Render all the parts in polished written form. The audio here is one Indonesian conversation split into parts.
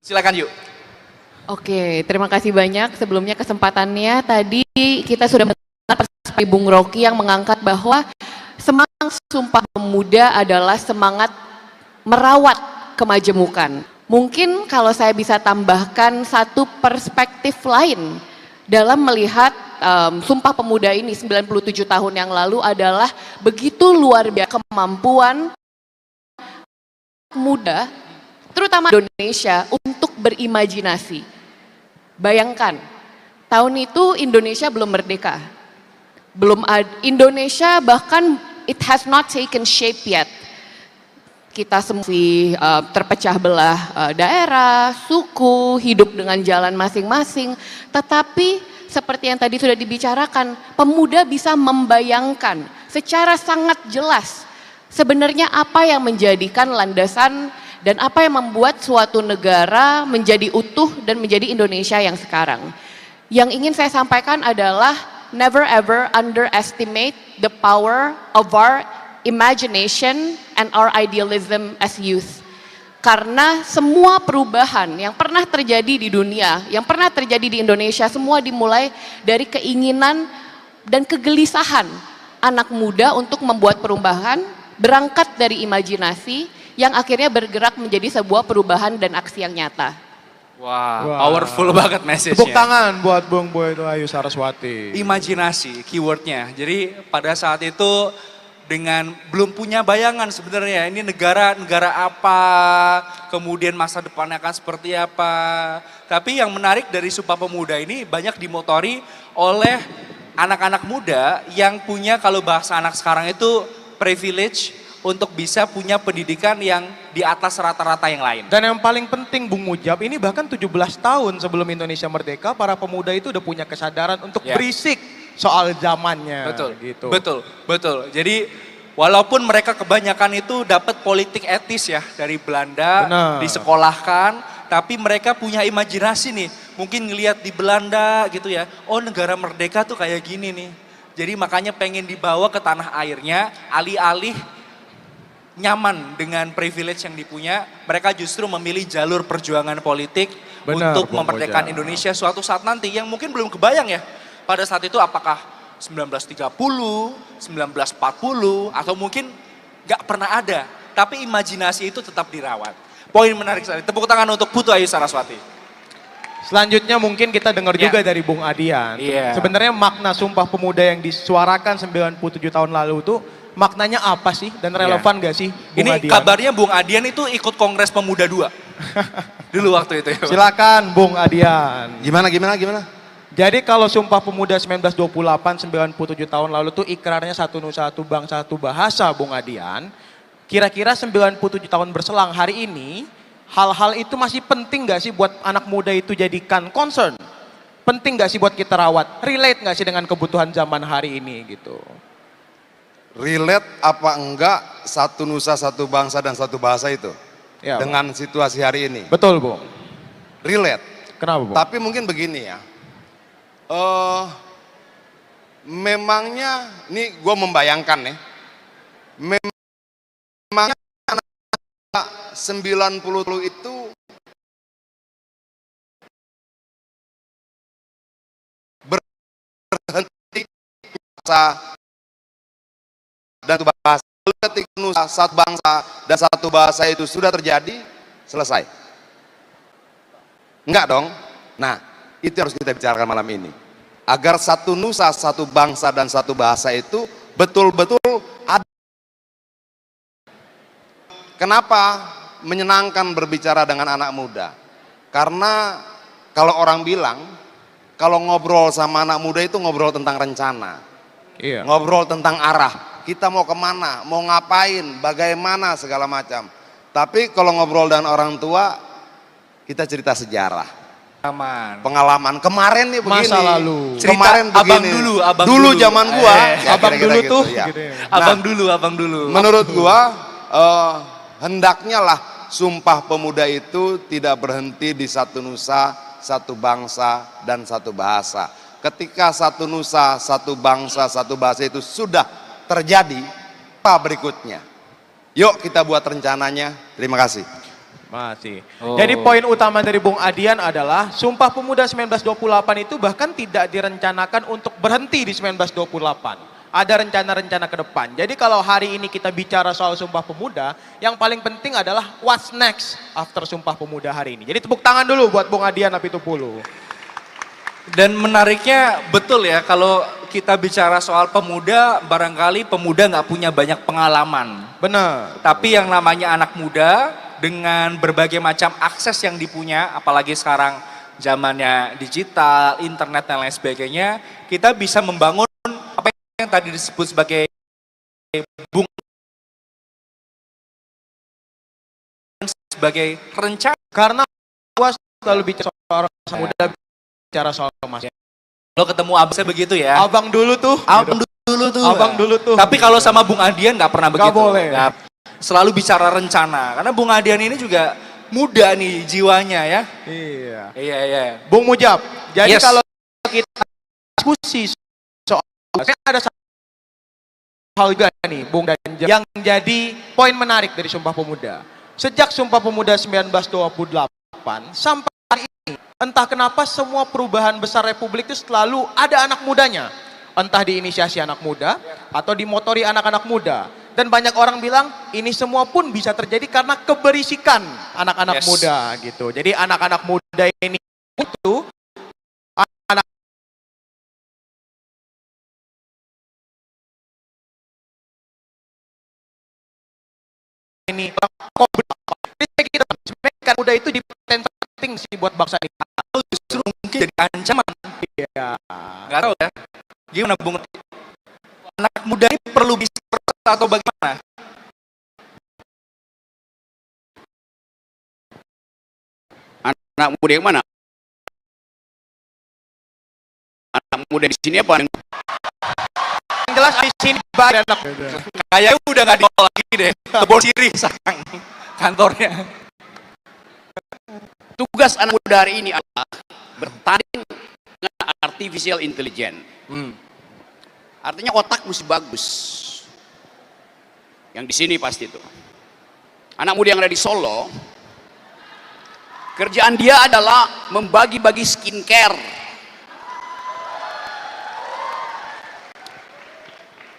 Silakan yuk. Oke, terima kasih banyak sebelumnya kesempatannya. Tadi kita sudah mendengar perspektif Bung Rocky yang mengangkat bahwa semangat Sumpah Pemuda adalah semangat merawat kemajemukan. Mungkin kalau saya bisa tambahkan satu perspektif lain dalam melihat Sumpah Pemuda ini 97 tahun yang lalu adalah begitu luar biasa kemampuan muda, terutama Indonesia, untuk berimajinasi. Bayangkan, tahun itu Indonesia belum merdeka. Indonesia bahkan it has not taken shape yet. Kita semua terpecah belah daerah, suku, hidup dengan jalan masing-masing. Tetapi seperti yang tadi sudah dibicarakan, pemuda bisa membayangkan secara sangat jelas sebenarnya apa yang menjadikan landasan dan apa yang membuat suatu negara menjadi utuh dan menjadi Indonesia yang sekarang. Yang ingin saya sampaikan adalah never ever underestimate the power of our imagination and our idealism as youth. Karena semua perubahan yang pernah terjadi di dunia, yang pernah terjadi di Indonesia, semua dimulai dari keinginan dan kegelisahan anak muda untuk membuat perubahan, berangkat dari imajinasi yang akhirnya bergerak menjadi sebuah perubahan dan aksi yang nyata. Wow, powerful banget message-nya. Tepuk tangan buat Bung Boy Ayu Saraswati. Imajinasi keywordnya. Jadi pada saat itu dengan belum punya bayangan sebenarnya ini negara apa, kemudian masa depannya akan seperti apa. Tapi yang menarik dari Sumpah Pemuda ini banyak dimotori oleh anak-anak muda yang punya, kalau bahasa anak sekarang itu, privilege untuk bisa punya pendidikan yang di atas rata-rata yang lain. Dan yang paling penting Bung Mujab, ini bahkan 17 tahun sebelum Indonesia merdeka, para pemuda itu udah punya kesadaran untuk berisik soal zamannya. Betul, gitu. betul. Jadi walaupun mereka kebanyakan itu dapat politik etis ya dari Belanda, disekolahkan, tapi mereka punya imajinasi nih. Mungkin ngelihat di Belanda gitu ya, oh negara merdeka tuh kayak gini nih. Jadi makanya pengen dibawa ke tanah airnya, alih-alih nyaman dengan privilege yang dipunya, mereka justru memilih jalur perjuangan politik untuk memerdekakan Indonesia suatu saat nanti yang mungkin belum kebayang ya. Pada saat itu apakah 1930, 1940, atau mungkin gak pernah ada. Tapi imajinasi itu tetap dirawat. Poin menarik sekali. Tepuk tangan untuk Putu Ayu Saraswati. Selanjutnya mungkin kita dengar juga dari Bung Adian. Sebenarnya makna Sumpah Pemuda yang disuarakan 97 tahun lalu itu maknanya apa sih dan relevan gak sih Bung Ini Adian? Kabarnya Bung Adian itu ikut Kongres Pemuda 2 dulu waktu itu ya. Silakan Bung Adian. Gimana? Jadi kalau Sumpah Pemuda 1928, 97 tahun lalu tuh ikrarnya satu nusa, satu bangsa, satu bahasa Bung Adian. Kira-kira 97 tahun berselang hari ini, hal-hal itu masih penting gak sih buat anak muda itu jadikan concern? Penting gak sih buat kita rawat? Relate gak sih dengan kebutuhan zaman hari ini gitu? Relate apa enggak satu nusa, satu bangsa, dan satu bahasa itu? Ya, dengan situasi hari ini? Betul Bung. Relate. Kenapa Bung? Tapi mungkin begini ya. Memangnya, ini gue membayangkan nih. Memangnya anak 90 itu berhenti bahasa dan satu bahasa. Ketika nusa, satu bangsa dan satu bahasa itu sudah terjadi, selesai. Enggak dong. Nah, itu harus kita bicarakan malam ini. Agar satu nusa, satu bangsa dan satu bahasa itu betul-betul ada. Kenapa menyenangkan berbicara dengan anak muda? Karena kalau orang bilang, kalau ngobrol sama anak muda itu ngobrol tentang rencana. Ngobrol tentang arah. Kita mau kemana, mau ngapain, bagaimana, segala macam. Tapi kalau ngobrol dengan orang tua, kita cerita sejarah. Pengalaman kemarin nih begini. Masa lalu. Kemarin cerita begini. abang dulu dulu. zaman gua. Abang dulu gitu, tuh. ya. Gitu ya. Abang dulu. Menurut gua, hendaknya lah Sumpah Pemuda itu tidak berhenti di satu nusa, satu bangsa, dan satu bahasa. Ketika satu nusa, satu bangsa, satu bahasa itu sudah terjadi, apa berikutnya? Yuk kita buat rencananya. Terima kasih. Masih. Oh. Jadi poin utama dari Bung Adian adalah Sumpah Pemuda 1928 itu bahkan tidak direncanakan untuk berhenti di 1928. Ada rencana-rencana ke depan. Jadi kalau hari ini kita bicara soal Sumpah Pemuda, yang paling penting adalah what's next after Sumpah Pemuda hari ini. Jadi tepuk tangan dulu buat Bung Adian Apitupulu. Dan menariknya betul ya, kalau kita bicara soal pemuda, barangkali pemuda nggak punya banyak pengalaman. Benar. Tapi yang namanya anak muda, dengan berbagai macam akses yang dipunya, apalagi sekarang zamannya digital, internet dan lain sebagainya, kita bisa membangun apa yang tadi disebut sebagai bung sebagai rencana. Karena gua selalu bicara soal orang muda, bicara soal mas. Lo ketemu abangnya begitu ya? Abang dulu tuh. Abang dulu tuh. Abang dulu tuh. Tapi kalau sama Bung Adian nggak pernah begitu. Nggak boleh. Selalu bicara rencana. Karena Bung Adian ini juga muda nih jiwanya ya. Iya. Iya. Bung Mujab, jadi Yes. kalau kita diskusi soal ada satu hal juga nih, Bung dan yang jadi poin menarik dari Sumpah Pemuda. Sejak Sumpah Pemuda 1928 sampai hari ini, entah kenapa semua perubahan besar Republik itu selalu ada anak mudanya. Entah diinisiasi anak muda atau dimotori anak-anak muda. Dan banyak orang bilang ini semua pun bisa terjadi karena keberisikan anak-anak Yes. muda gitu. Jadi anak-anak muda ini itu anak ini kita sebenarnya muda itu penting sih buat bangsa ini. Justru mungkin jadi ancaman. Iya. Nggak tahu ya. Gimana Bung? Anak muda ini perlu bisa atau bagaimana? Anak muda yang mana? Anak muda di sini apa? Yang jelas di sini banyak anak muda. Kayaknya udah nggak di lagi deh. Kebon Sirih sekarang kantornya. Tugas anak muda hari ini adalah bertanding dengan artificial intelligence. Artinya otak mesti bagus. Yang di sini pasti itu. Anak muda yang ada di Solo, kerjaan dia adalah membagi-bagi skincare.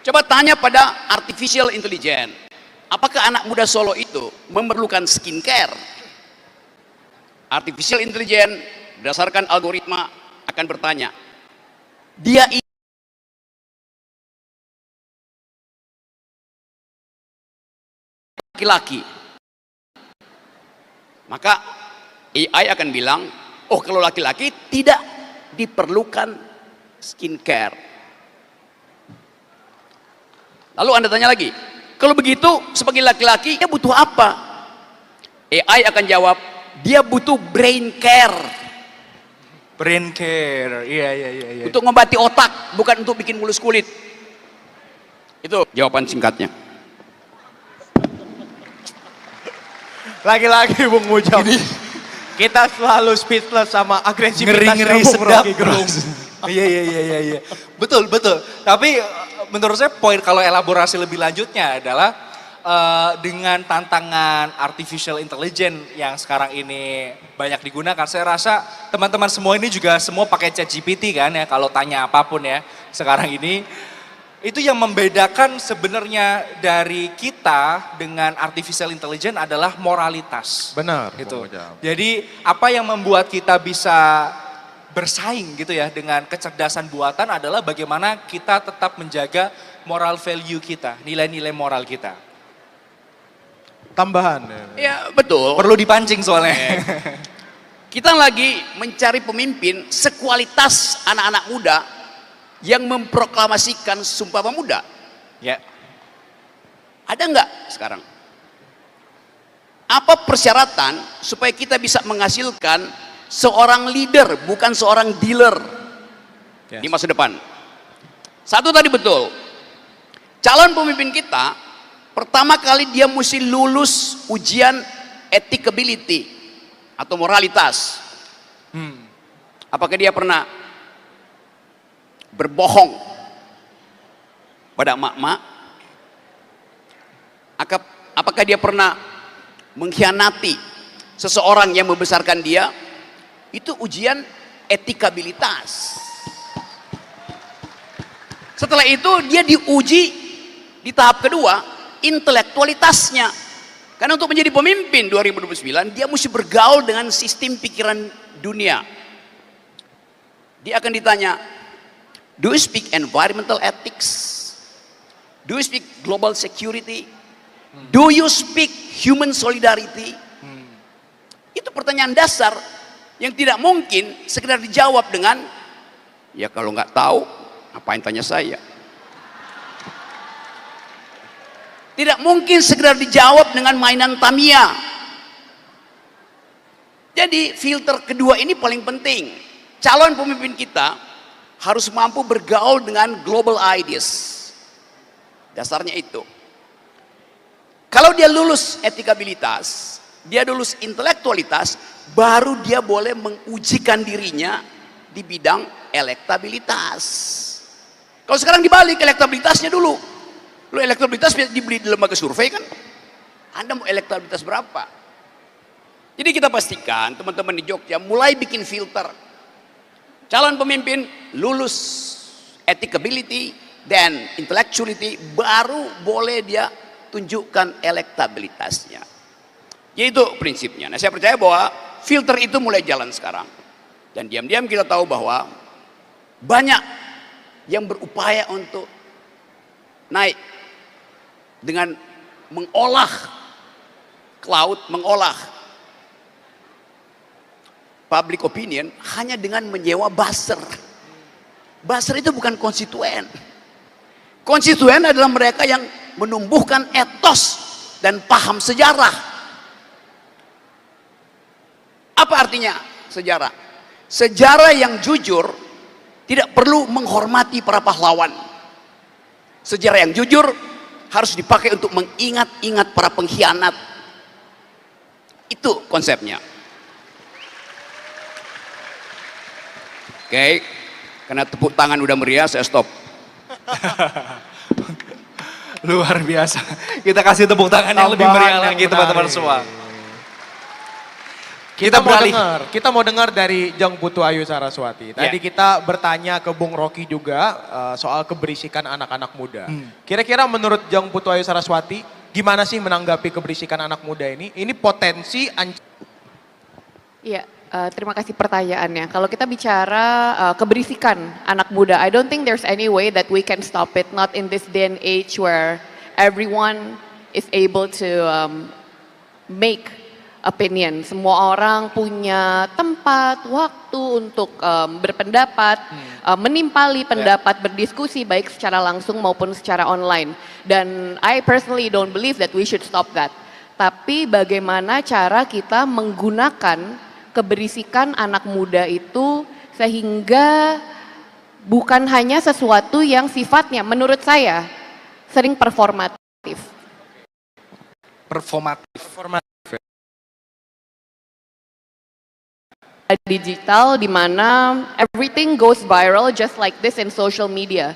Coba tanya pada artificial intelligence, apakah anak muda Solo itu memerlukan skincare? Artificial intelligence berdasarkan algoritma akan bertanya, dia laki-laki, maka AI akan bilang, oh kalau laki-laki tidak diperlukan skincare. Lalu Anda tanya lagi, kalau begitu sebagai laki-laki dia butuh apa? AI akan jawab, dia butuh brain care. Brain care, iya. Untuk ngobati otak, bukan untuk bikin mulus kulit. Itu jawaban singkatnya. Lagi-lagi Bung Mujab. Kita selalu speechless sama agresivitasnya Ngeri-ngeri Bung sedap. Rocky Gerung. Iya. Betul. Tapi menurut saya poin kalau elaborasi lebih lanjutnya adalah dengan tantangan artificial intelligence yang sekarang ini banyak digunakan, saya rasa teman-teman semua ini juga semua pakai ChatGPT kan ya, kalau tanya apapun ya sekarang ini. Itu yang membedakan sebenarnya dari kita dengan artificial intelligence adalah moralitas. Benar. Gitu. Jadi apa yang membuat kita bisa bersaing gitu ya dengan kecerdasan buatan adalah bagaimana kita tetap menjaga moral value kita, nilai-nilai moral kita. Tambahan. Ya betul. Perlu dipancing soalnya. Kita lagi mencari pemimpin sekualitas anak-anak muda yang memproklamasikan Sumpah Pemuda. Ya. Ada nggak sekarang? Apa persyaratan supaya kita bisa menghasilkan seorang leader, bukan seorang dealer di masa depan? Satu tadi betul, calon pemimpin kita pertama kali dia mesti lulus ujian ethicability atau moralitas. Apakah dia pernah berbohong pada emak-emak? Apakah dia pernah mengkhianati seseorang yang membesarkan dia, itu ujian etikabilitas. Setelah itu dia diuji di tahap kedua, intelektualitasnya. Karena untuk menjadi pemimpin 2029, dia mesti bergaul dengan sistem pikiran dunia. Dia akan ditanya, do you speak environmental ethics? Do you speak global security? Do you speak human solidarity? Itu pertanyaan dasar yang tidak mungkin sekedar dijawab dengan, ya kalau nggak tahu, ngapain tanya saya? Tidak mungkin sekedar dijawab dengan mainan Tamiya. Jadi filter kedua ini paling penting. Calon pemimpin kita harus mampu bergaul dengan global ideas. Dasarnya itu. Kalau dia lulus etikabilitas, dia lulus intelektualitas, baru dia boleh mengujikan dirinya di bidang elektabilitas. Kalau sekarang dibalik, elektabilitasnya dulu. Lu elektabilitas dibeli di lembaga survei kan? Anda mau elektabilitas berapa? Jadi kita pastikan teman-teman di Jogja mulai bikin filter. Calon pemimpin lulus etikability dan intellectuality, baru boleh dia tunjukkan elektabilitasnya. Yaitu prinsipnya. Nah, saya percaya bahwa filter itu mulai jalan sekarang. Dan diam-diam kita tahu bahwa banyak yang berupaya untuk naik dengan mengolah cloud, mengolah public opinion hanya dengan menyewa buzzer. Buzzer itu bukan konstituen. Konstituen adalah mereka yang menumbuhkan etos dan paham sejarah. Apa artinya sejarah? Sejarah yang jujur tidak perlu menghormati para pahlawan. Sejarah yang jujur harus dipakai untuk mengingat-ingat para pengkhianat. Itu konsepnya. Oke, karena tepuk tangan udah meriah, saya stop. Luar biasa. Kita kasih tepuk tangan yang lebih meriah lagi teman-teman semua. Kita mau dengar dari Jeng Putu Ayu Saraswati. Tadi kita bertanya ke Bung Rocky juga soal keberisikan anak-anak muda. Kira-kira menurut Jeng Putu Ayu Saraswati, gimana sih menanggapi keberisikan anak muda ini? Ini potensi Iya, terima kasih pertanyaannya. Kalau kita bicara keberisikan anak muda, I don't think there's any way that we can stop it. Not in this day and age where everyone is able to make opinion. Semua orang punya tempat, waktu untuk berpendapat, menimpali pendapat, berdiskusi baik secara langsung maupun secara online. Dan I personally don't believe that we should stop that. Tapi bagaimana cara kita menggunakan keberisikan anak muda itu sehingga bukan hanya sesuatu yang sifatnya menurut saya sering performatif. Digital di mana everything goes viral just like this in social media.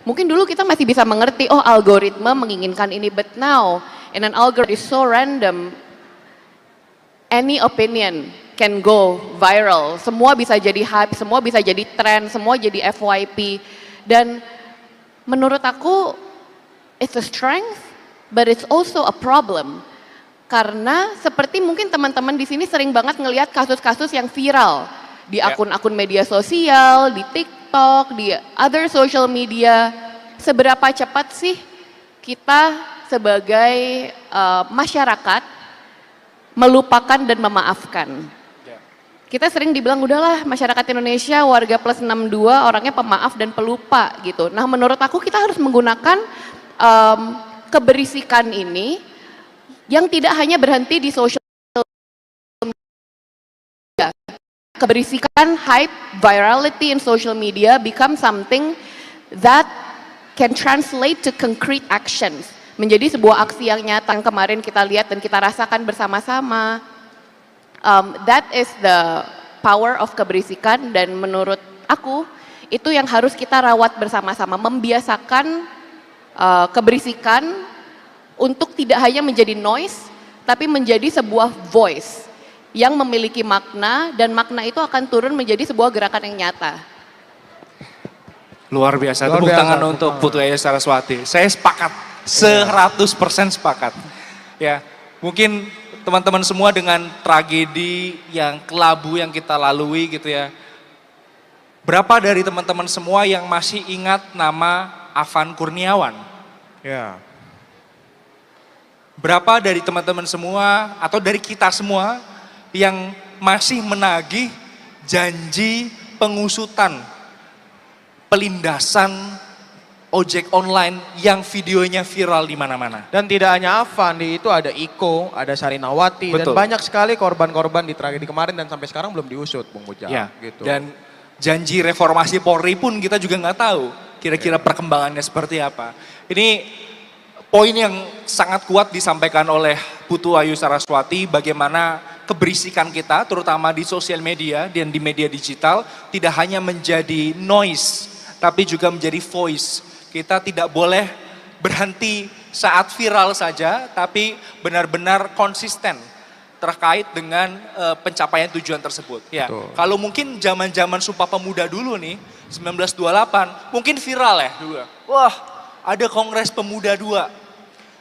Mungkin dulu kita masih bisa mengerti, oh algoritma menginginkan ini, but now in an algorithm is so random, any opinion can go viral. Semua bisa jadi hype, semua bisa jadi tren, semua jadi FYP. Dan menurut aku it's a strength, but it's also a problem. Karena seperti mungkin teman-teman di sini sering banget ngelihat kasus-kasus yang viral di akun-akun media sosial, di TikTok, di other social media. Seberapa cepat sih kita sebagai masyarakat melupakan dan memaafkan? Kita sering dibilang udahlah masyarakat Indonesia warga plus 62 orangnya pemaaf dan pelupa gitu. Nah menurut aku kita harus menggunakan keberisikan ini yang tidak hanya berhenti di social media. Keberisikan, hype, virality in social media become something that can translate to concrete actions. Menjadi sebuah aksi yang nyata yang kemarin kita lihat dan kita rasakan bersama-sama. That is the power of keberisikan, dan menurut aku itu yang harus kita rawat bersama-sama. Membiasakan keberisikan untuk tidak hanya menjadi noise, tapi menjadi sebuah voice. yang memiliki makna dan makna itu akan turun menjadi sebuah gerakan yang nyata. Luar biasa, Luar tepuk biasa, tangan tepuk untuk tangan. Putu Ayu Saraswati. Saya sepakat, 100% sepakat. Ya, mungkin teman-teman semua dengan tragedi yang kelabu yang kita lalui gitu ya. Berapa dari teman-teman semua yang masih ingat nama Afan Kurniawan? Ya. Berapa dari teman-teman semua atau dari kita semua yang masih menagih janji pengusutan, pelindasan ojek online yang videonya viral di mana-mana? Dan tidak hanya Afan, di itu ada Iko, ada Sarinawati, dan Betul. banyak sekali korban-korban di tragedi kemarin dan sampai sekarang belum diusut, Bung Ujang. Ya, Gitu. dan janji reformasi Polri pun kita juga nggak tahu kira-kira perkembangannya seperti apa. Ini poin yang sangat kuat disampaikan oleh Putu Ayu Saraswati, bagaimana keberisikan kita terutama di sosial media dan di media digital tidak hanya menjadi noise tapi juga menjadi voice. Kita tidak boleh berhenti saat viral saja tapi benar-benar konsisten terkait dengan pencapaian tujuan tersebut. Ya, Betul. kalau mungkin zaman-zaman Sumpah Pemuda dulu nih, 1928, mungkin viral ya dulu. Ya. Wah, ada Kongres Pemuda 2.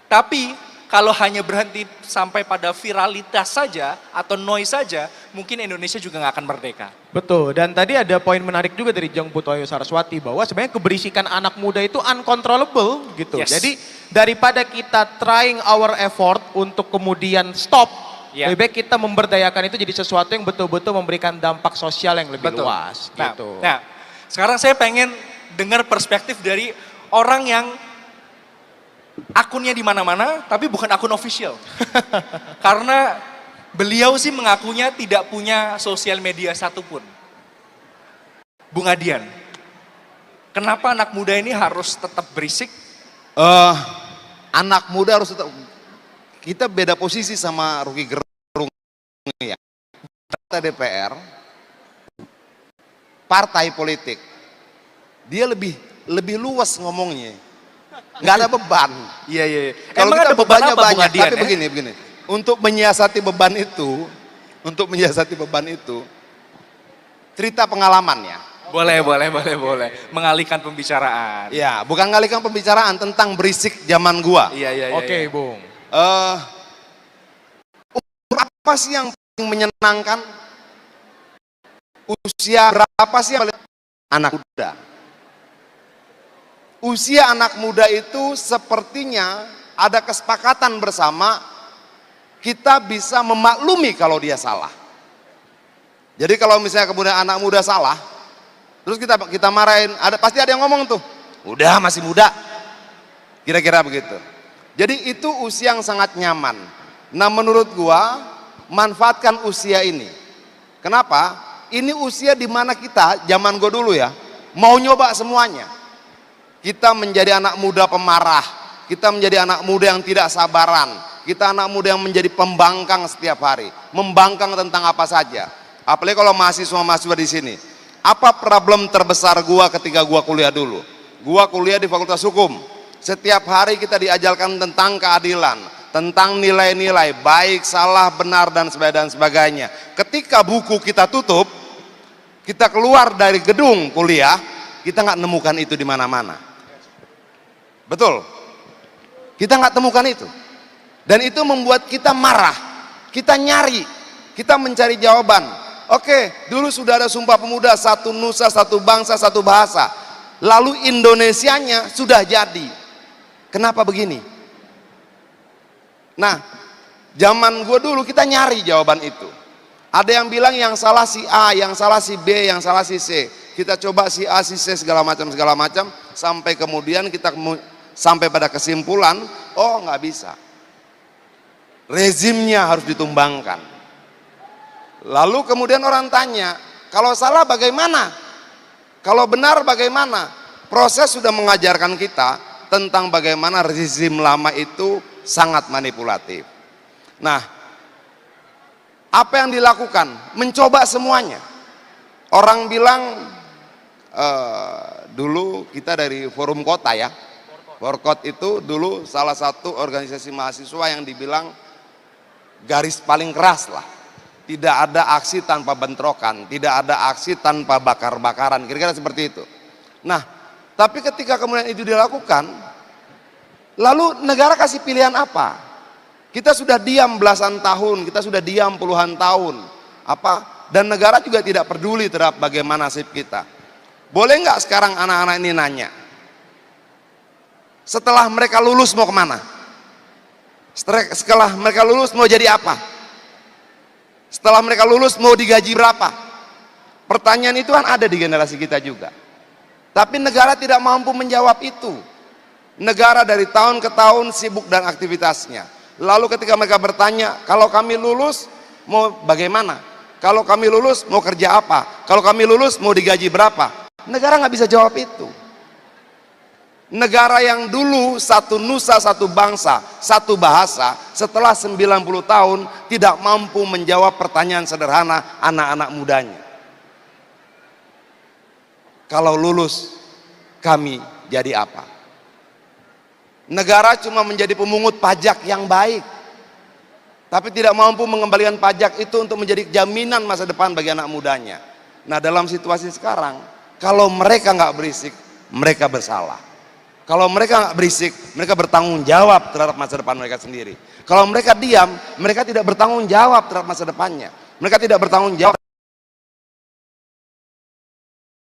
Tapi kalau hanya berhenti sampai pada viralitas saja atau noise saja, mungkin Indonesia juga nggak akan merdeka. Betul, dan tadi ada poin menarik juga dari Jeng Putu Ayu Saraswati bahwa sebenarnya keberisikan anak muda itu uncontrollable gitu. Yes. Jadi daripada kita trying our effort untuk kemudian stop, Ya. lebih baik kita memberdayakan itu jadi sesuatu yang betul-betul memberikan dampak sosial yang lebih Betul. luas Nah, gitu. nah, sekarang saya pengen dengar perspektif dari orang yang akunnya di mana-mana tapi bukan akun official. Karena beliau sih mengakunya tidak punya sosial media satupun. Bung Adian, kenapa anak muda ini harus tetap berisik? Anak muda harus tetap, kita beda posisi sama Rocky Gerung ya. Kita DPR, partai politik, dia lebih luas ngomongnya, nggak ada beban. Iya, iya. Kalau Emang kita ada beban bebannya apa Bung banyak, Adian? tapi begini, untuk menyiasati beban itu, cerita pengalaman ya. Boleh. Mengalihkan pembicaraan. Ya, bukan ngalihkan pembicaraan tentang berisik zaman gua. Iya. Oke, Bung. Umur apa sih yang paling menyenangkan? Usia berapa sih yang paling anak muda? Usia anak muda itu sepertinya ada kesepakatan bersama kita bisa memaklumi kalau dia salah. Jadi kalau misalnya kemudian anak muda salah, terus kita marahin, pasti ada yang ngomong tuh, udah masih muda, kira-kira begitu. Jadi itu usia yang sangat nyaman. Nah menurut gua manfaatkan usia ini. Kenapa? Ini usia dimana kita zaman gua dulu ya mau nyoba semuanya. Kita menjadi anak muda pemarah, kita menjadi anak muda yang tidak sabaran, kita anak muda yang menjadi pembangkang setiap hari, membangkang tentang apa saja. Apalagi kalau mahasiswa di sini. Apa problem terbesar gua ketika gua kuliah dulu? Gua kuliah di Fakultas Hukum. Setiap hari kita diajarkan tentang keadilan, tentang nilai-nilai baik, salah, benar dan sebagainya. Ketika buku kita tutup, kita keluar dari gedung kuliah, kita nggak nemukan itu di mana-mana. Betul? Kita nggak temukan itu. Dan itu membuat kita marah, kita nyari, kita mencari jawaban. Oke, dulu sudah ada Sumpah Pemuda, satu nusa, satu bangsa, satu bahasa. Lalu Indonesianya sudah jadi. Kenapa begini? Nah, zaman gue dulu kita nyari jawaban itu. Ada yang bilang yang salah si A, yang salah si B, yang salah si C. Kita coba si A, si C, segala macam, sampai kemudian kita sampai pada kesimpulan, oh nggak bisa. Rezimnya harus ditumbangkan. Lalu kemudian orang tanya, kalau salah bagaimana? Kalau benar bagaimana? Proses sudah mengajarkan kita tentang bagaimana rezim lama itu sangat manipulatif. Nah, apa yang dilakukan? Mencoba semuanya. Orang bilang, dulu kita dari Forum Kota ya, Forkot itu dulu salah satu organisasi mahasiswa yang dibilang garis paling keras lah. tidak ada aksi tanpa bentrokan, tidak ada aksi tanpa bakar-bakaran, kira-kira seperti itu. Nah, tapi ketika kemudian itu dilakukan, lalu negara kasih pilihan apa? Kita sudah diam belasan tahun, kita sudah diam puluhan tahun, dan negara juga tidak peduli terhadap bagaimana nasib kita. Boleh nggak sekarang anak-anak ini nanya, setelah mereka lulus mau kemana? Setelah mereka lulus mau jadi apa? Setelah mereka lulus mau digaji berapa? Pertanyaan itu kan ada di generasi kita juga. Tapi negara tidak mampu menjawab itu. Negara dari tahun ke tahun sibuk dengan aktivitasnya. Lalu ketika mereka bertanya, kalau kami lulus mau bagaimana? Kalau kami lulus mau kerja apa? Kalau kami lulus mau digaji berapa? Negara nggak bisa jawab itu. Negara yang dulu satu nusa, satu bangsa, satu bahasa, setelah 90 tahun tidak mampu menjawab pertanyaan sederhana anak-anak mudanya. Kalau lulus, kami jadi apa? Negara cuma menjadi pemungut pajak yang baik, tapi tidak mampu mengembalikan pajak itu untuk menjadi jaminan masa depan bagi anak mudanya. Nah, dalam situasi sekarang, kalau mereka nggak berisik, mereka bersalah. Kalau mereka nggak berisik, mereka bertanggung jawab terhadap masa depan mereka sendiri. Kalau mereka diam, mereka tidak bertanggung jawab terhadap masa depannya. Mereka tidak bertanggung jawab.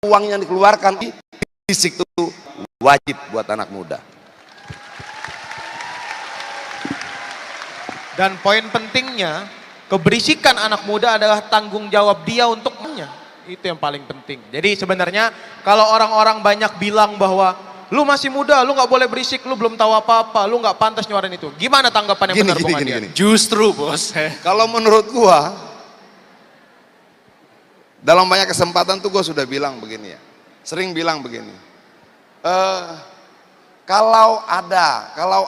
Uang yang dikeluarkan berisik itu wajib buat anak muda. Dan poin pentingnya, keberisikan anak muda adalah tanggung jawab dia untuknya. Itu yang paling penting. Jadi sebenarnya kalau orang-orang banyak bilang bahwa lu masih muda, lu nggak boleh berisik, lu belum tahu apa-apa, lu nggak pantas nyuarain itu. Gimana tanggapan yang benar, Bung Adian? Justru bos. Kalau menurut gua, dalam banyak kesempatan tuh gua sudah bilang begini ya, sering bilang begini. Kalau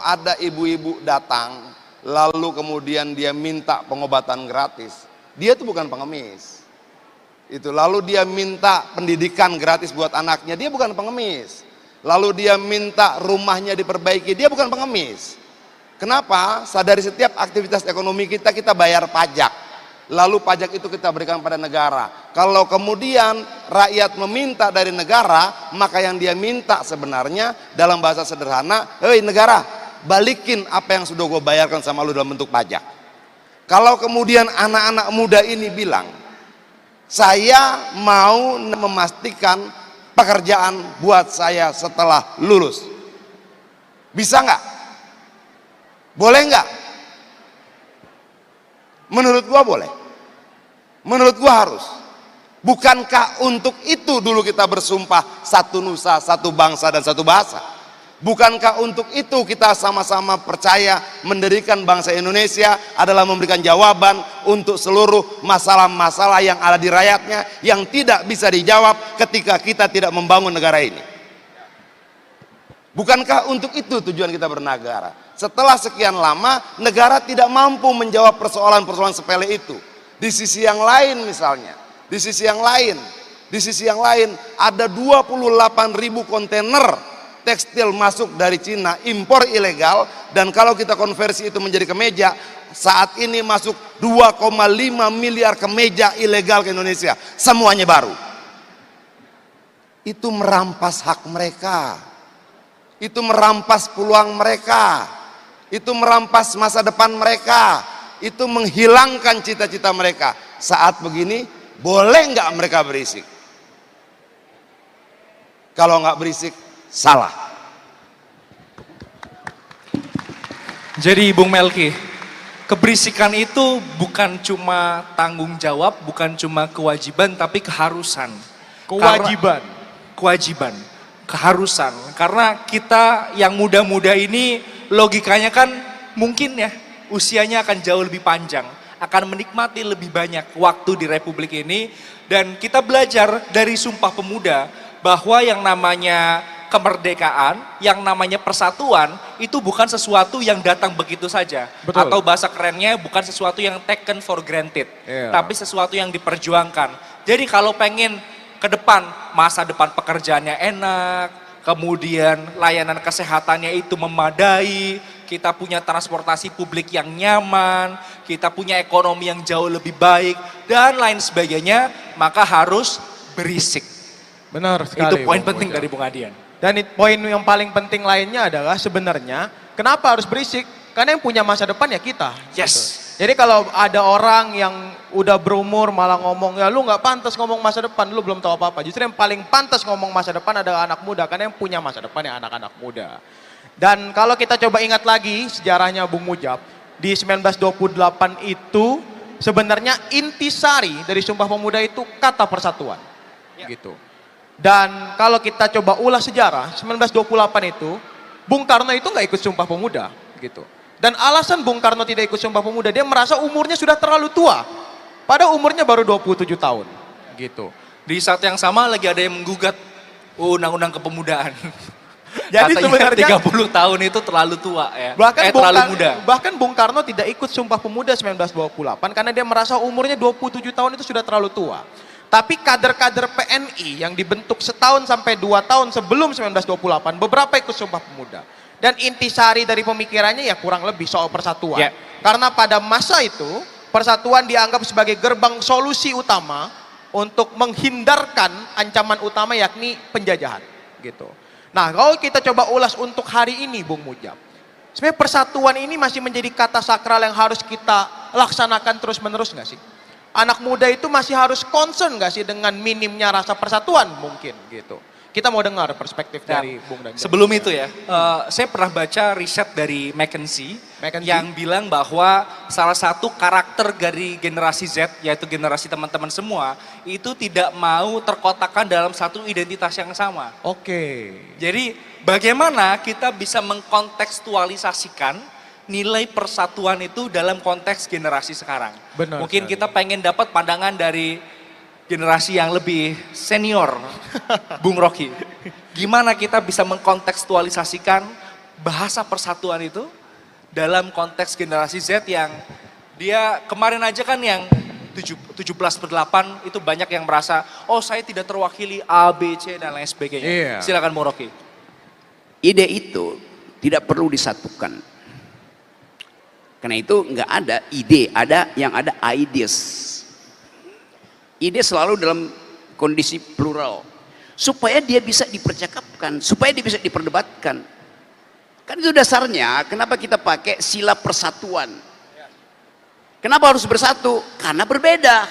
ada ibu-ibu datang, lalu kemudian dia minta pengobatan gratis, dia tuh bukan pengemis. Itu lalu dia minta pendidikan gratis buat anaknya, dia bukan pengemis. Lalu dia minta rumahnya diperbaiki, dia bukan pengemis. Kenapa? Sadari setiap aktivitas ekonomi kita bayar pajak. Lalu pajak itu kita berikan pada negara. Kalau kemudian rakyat meminta dari negara, maka yang dia minta sebenarnya dalam bahasa sederhana, hei negara, balikin apa yang sudah gue bayarkan sama lu dalam bentuk pajak. Kalau kemudian anak-anak muda ini bilang, saya mau memastikan pekerjaan buat saya setelah lulus. Bisa nggak? Boleh nggak? Menurut gua boleh. Menurut gua harus. Bukankah untuk itu dulu kita bersumpah satu nusa, satu bangsa dan satu bahasa? Bukankah untuk itu kita sama-sama percaya mendirikan bangsa Indonesia adalah memberikan jawaban untuk seluruh masalah-masalah yang ada di rakyatnya yang tidak bisa dijawab ketika kita tidak membangun negara ini? Bukankah untuk itu tujuan kita bernegara? Setelah sekian lama negara tidak mampu menjawab persoalan-persoalan sepele itu. Di sisi yang lain misalnya, di sisi yang lain ada 28.000 kontainer tekstil masuk dari Cina, impor ilegal, dan kalau kita konversi itu menjadi kemeja, saat ini masuk 2,5 miliar kemeja ilegal ke Indonesia, semuanya baru. Itu merampas hak mereka, itu merampas peluang mereka, itu merampas masa depan mereka, itu menghilangkan cita-cita mereka. Saat begini, boleh nggak mereka berisik? Kalau nggak berisik, salah. Jadi Bung Melki, keberisikan itu bukan cuma tanggung jawab, bukan cuma kewajiban, tapi keharusan. Kewajiban, keharusan. Karena kita yang muda-muda ini logikanya kan mungkin ya usianya akan jauh lebih panjang, akan menikmati lebih banyak waktu di Republik ini. Dan kita belajar dari Sumpah Pemuda bahwa yang namanya kemerdekaan, yang namanya persatuan itu bukan sesuatu yang datang begitu saja. Betul. Atau bahasa kerennya bukan sesuatu yang taken for granted, tapi sesuatu yang diperjuangkan. Jadi kalau pengen ke depan, masa depan pekerjaannya enak, kemudian layanan kesehatannya itu memadai, kita punya transportasi publik yang nyaman, kita punya ekonomi yang jauh lebih baik, dan lain sebagainya, maka harus berisik. Benar sekali. Itu poin Bung penting Ujang. dari Bung Adian. Dan poin yang paling penting lainnya adalah sebenarnya kenapa harus berisik? Karena yang punya masa depan ya kita. Yes. Gitu. Jadi kalau ada orang yang udah berumur malah ngomong, ya lu nggak pantas ngomong masa depan, lu belum tahu apa-apa. Justru yang paling pantas ngomong masa depan adalah anak muda, karena yang punya masa depan ya anak-anak muda. Dan kalau kita coba ingat lagi sejarahnya Bung Mujab, di 1928 itu sebenarnya intisari dari Sumpah Pemuda itu kata persatuan. Gitu. Dan kalau kita coba ulas sejarah, 1928 itu Bung Karno itu nggak ikut Sumpah Pemuda, gitu. Dan alasan Bung Karno tidak ikut Sumpah Pemuda, dia merasa umurnya sudah terlalu tua. Pada umurnya baru 27 tahun, gitu. Di saat yang sama lagi ada yang menggugat undang-undang kepemudaan. Jadi Katanya sebenarnya 30 tahun itu terlalu tua ya. Bahkan muda. Bahkan Bung Karno tidak ikut Sumpah Pemuda 1928 karena dia merasa umurnya 27 tahun itu sudah terlalu tua. Tapi kader-kader PNI yang dibentuk setahun sampai 2 tahun sebelum 1928, beberapa ikut Sumpah Pemuda. Dan intisari dari pemikirannya ya kurang lebih soal persatuan. Yeah. Karena pada masa itu, persatuan dianggap sebagai gerbang solusi utama untuk menghindarkan ancaman utama yakni penjajahan. Gitu. Nah, kalau kita coba ulas untuk hari ini Bung Mujab, sebenarnya persatuan ini masih menjadi kata sakral yang harus kita laksanakan terus-menerus nggak sih? Anak muda itu masih harus concern nggak sih dengan minimnya rasa persatuan mungkin gitu. Kita mau dengar perspektif dari Bung dan Sebelum itu ya, saya pernah baca riset dari McKinsey yang bilang bahwa salah satu karakter dari generasi Z, yaitu generasi teman-teman semua, itu tidak mau terkotakkan dalam satu identitas yang sama. Oke. Jadi bagaimana kita bisa mengkontekstualisasikan nilai persatuan itu dalam konteks generasi sekarang. Benar Mungkin sekali. kita pengen dapat pandangan dari generasi yang lebih senior, Bung Rocky. Gimana kita bisa mengkontekstualisasikan bahasa persatuan itu dalam konteks generasi Z yang dia kemarin aja kan yang 17/8 itu banyak yang merasa, oh saya tidak terwakili A, B, C dan lain sebagainya. Iya. Silakan Bung Rocky. Ide itu tidak perlu disatukan. Karena itu nggak ada ide, yang ada ideas. Ide selalu dalam kondisi plural. Supaya dia bisa dipercakapkan, supaya dia bisa diperdebatkan. Kan itu dasarnya kenapa kita pakai sila persatuan. Kenapa harus bersatu? Karena berbeda.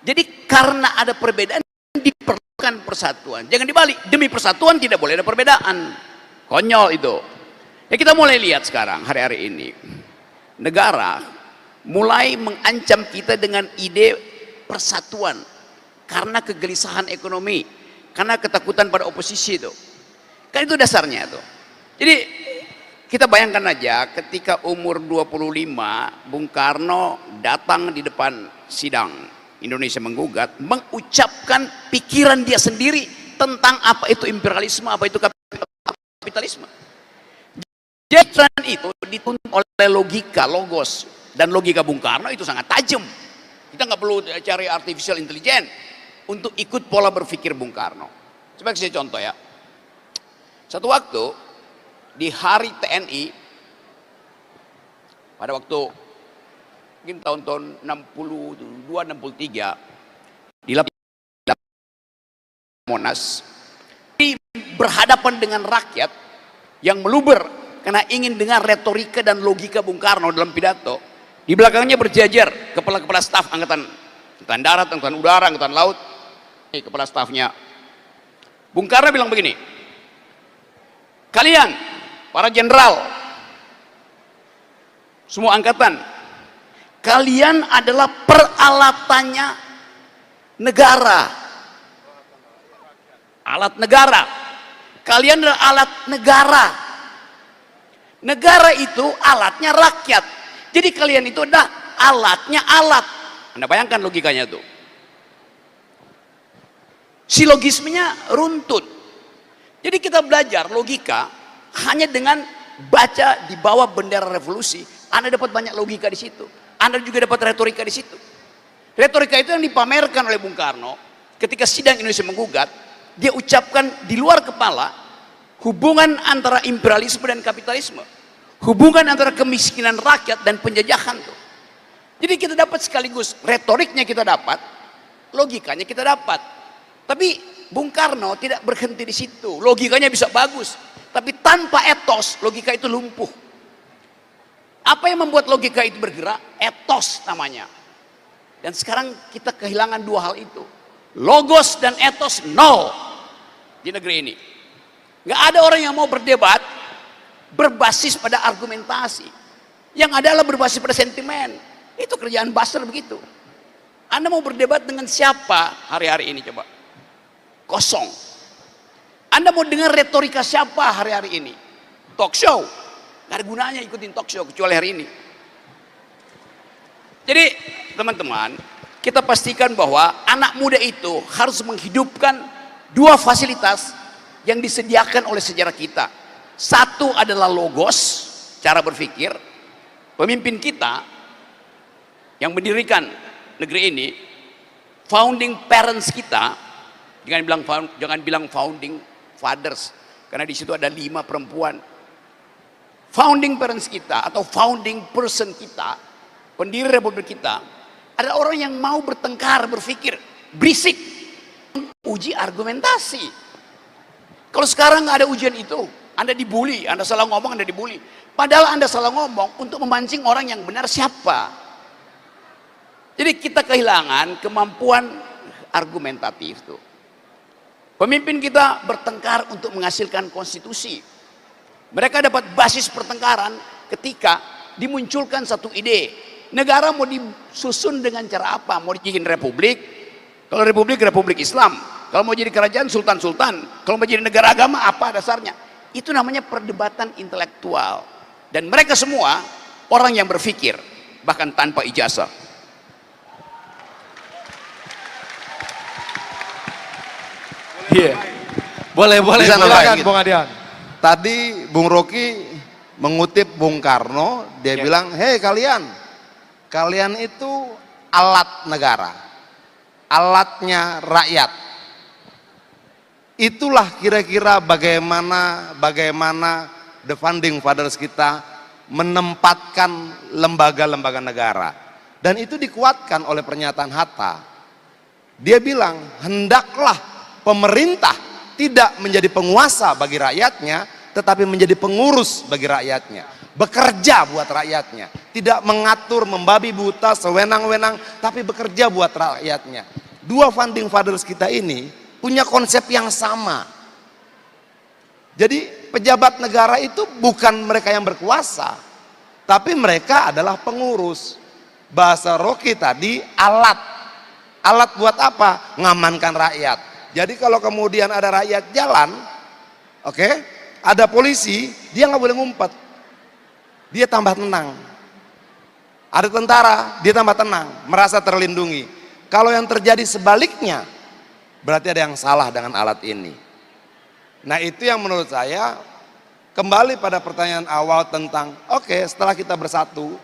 Jadi karena ada perbedaan diperlukan persatuan. Jangan dibalik, demi persatuan tidak boleh ada perbedaan. Konyol itu. Ya kita mulai lihat sekarang hari-hari ini. Negara mulai mengancam kita dengan ide persatuan karena kegelisahan ekonomi, karena ketakutan pada oposisi itu. Kan itu dasarnya tuh. Jadi kita bayangkan aja ketika umur 25 Bung Karno datang di depan sidang Indonesia Menggugat mengucapkan pikiran dia sendiri tentang apa itu imperialisme, apa itu kapitalisme. Jadi tren itu dituntut oleh logika, logos, dan logika Bung Karno itu sangat tajam. Kita nggak perlu cari artificial intelligence untuk ikut pola berpikir Bung Karno. Coba saya contoh ya. Satu waktu di hari TNI pada waktu mungkin tahun-tahun 62 63 di Monas berhadapan dengan rakyat yang meluber karena ingin dengar retorika dan logika Bung Karno dalam pidato. Di belakangnya berjajar kepala-kepala staf angkatan darat, angkatan udara, angkatan laut. Ini kepala stafnya. Bung Karno bilang begini, kalian para jenderal, semua angkatan, kalian adalah peralatannya negara. Alat negara. Kalian adalah alat negara. Negara itu alatnya rakyat. Jadi kalian itu adalah alatnya alat. Anda bayangkan logikanya tuh. Silogismenya runtut. Jadi kita belajar logika hanya dengan baca di bawah bendera revolusi. Anda dapat banyak logika di situ. Anda juga dapat retorika di situ. Retorika itu yang dipamerkan oleh Bung Karno ketika sidang Indonesia Menggugat. Dia ucapkan di luar kepala hubungan antara imperialisme dan kapitalisme. Hubungan antara kemiskinan rakyat dan penjajahan tuh. Jadi kita dapat sekaligus retoriknya kita dapat, logikanya kita dapat. Tapi Bung Karno tidak berhenti di situ. Logikanya bisa bagus, tapi tanpa etos logika itu lumpuh. Apa yang membuat logika itu bergerak? Etos namanya. Dan sekarang kita kehilangan dua hal itu. Logos dan etos nol di negeri ini. Nggak ada orang yang mau berdebat berbasis pada argumentasi. Yang adalah berbasis pada sentimen. Itu kerjaan Buster begitu. Anda mau berdebat dengan siapa hari-hari ini coba? Kosong. Anda mau dengar retorika siapa hari-hari ini? Talk show. Gak ada gunanya ikutin talk show kecuali hari ini. Jadi teman-teman, kita pastikan bahwa anak muda itu harus menghidupkan dua fasilitas yang disediakan oleh sejarah kita. Satu adalah logos, cara berpikir. Pemimpin kita yang mendirikan negeri ini, founding parents kita, jangan bilang founding fathers, karena di situ ada 5 perempuan. Founding parents kita atau founding person kita, pendiri republik kita, ada orang yang mau bertengkar, berpikir, berisik, uji argumentasi. Kalau sekarang nggak ada ujian itu, Anda dibully, Anda salah ngomong, Anda dibully. Padahal Anda salah ngomong untuk memancing orang yang benar siapa. Jadi kita kehilangan kemampuan argumentatif tuh. Pemimpin kita bertengkar untuk menghasilkan konstitusi. Mereka dapat basis pertengkaran ketika dimunculkan satu ide. Negara mau disusun dengan cara apa? Mau dijadiin republik? Kalau republik, republik Islam. Kalau mau jadi kerajaan, sultan-sultan. Kalau mau jadi negara agama, apa dasarnya? Itu namanya perdebatan intelektual. Dan mereka semua orang yang berpikir, bahkan tanpa ijazah. Iya. Boleh. Bisa Silakan Bung Adian. Tadi Bung Rocky mengutip Bung Karno, dia bilang, hei kalian itu alat negara, alatnya rakyat. Itulah kira-kira bagaimana the founding fathers kita menempatkan lembaga-lembaga negara. Dan itu dikuatkan oleh pernyataan Hatta. Dia bilang, hendaklah pemerintah tidak menjadi penguasa bagi rakyatnya, tetapi menjadi pengurus bagi rakyatnya. Bekerja buat rakyatnya. Tidak mengatur, membabi buta, sewenang-wenang, tapi bekerja buat rakyatnya. Dua founding fathers kita ini punya konsep yang sama. Jadi pejabat negara itu bukan mereka yang berkuasa, tapi mereka adalah pengurus. Bahasa Rocky tadi alat. Alat buat apa? Ngamankan rakyat. Jadi kalau kemudian ada rakyat jalan, oke, ada polisi, dia nggak boleh ngumpet. Dia tambah tenang. Ada tentara, dia tambah tenang, merasa terlindungi. Kalau yang terjadi sebaliknya, berarti ada yang salah dengan alat ini. Nah itu yang menurut saya, kembali pada pertanyaan awal tentang, oke, setelah kita bersatu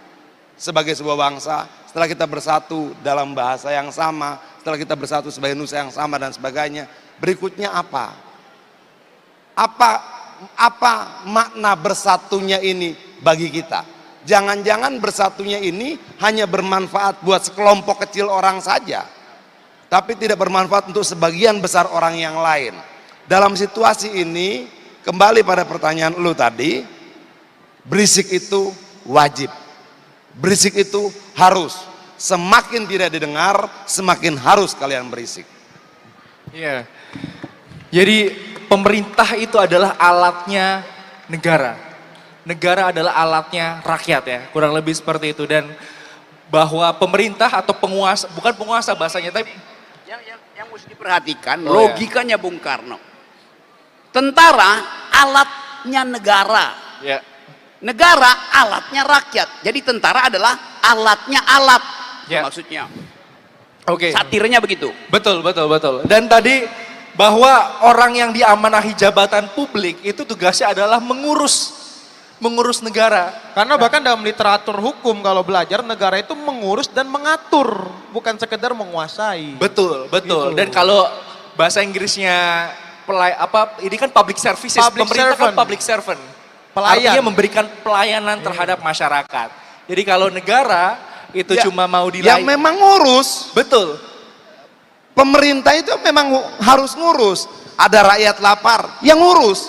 sebagai sebuah bangsa, setelah kita bersatu dalam bahasa yang sama, setelah kita bersatu sebagai nusa yang sama dan sebagainya, berikutnya apa? Apa makna bersatunya ini bagi kita? Jangan-jangan bersatunya ini hanya bermanfaat buat sekelompok kecil orang saja, tapi tidak bermanfaat untuk sebagian besar orang yang lain. Dalam situasi ini, kembali pada pertanyaan lu tadi, berisik itu wajib, berisik itu harus. Semakin tidak didengar, semakin harus kalian berisik. Iya. Jadi pemerintah itu adalah alatnya negara. Negara adalah alatnya rakyat ya, kurang lebih seperti itu. Dan bahwa pemerintah atau penguasa, bukan penguasa bahasanya, tapi yang mesti diperhatikan logikanya Bung Karno. Tentara alatnya negara. Ya. Negara alatnya rakyat. Jadi tentara adalah alatnya alat. Ya. Maksudnya. Oke. Satirnya begitu. Betul. Dan tadi bahwa orang yang diamanahi jabatan publik itu tugasnya adalah mengurus negara. Karena bahkan dalam literatur hukum kalau belajar, negara itu mengurus dan mengatur, bukan sekedar menguasai. Betul. Gitu. Dan kalau bahasa Inggrisnya ini kan public services, pemerintah kan public servant. Pelayan. Artinya memberikan pelayanan terhadap masyarakat. Jadi kalau negara itu Ya, cuma mau yang memang ngurus. Betul. Pemerintah itu memang harus ngurus. Ada rakyat lapar, yang ngurus.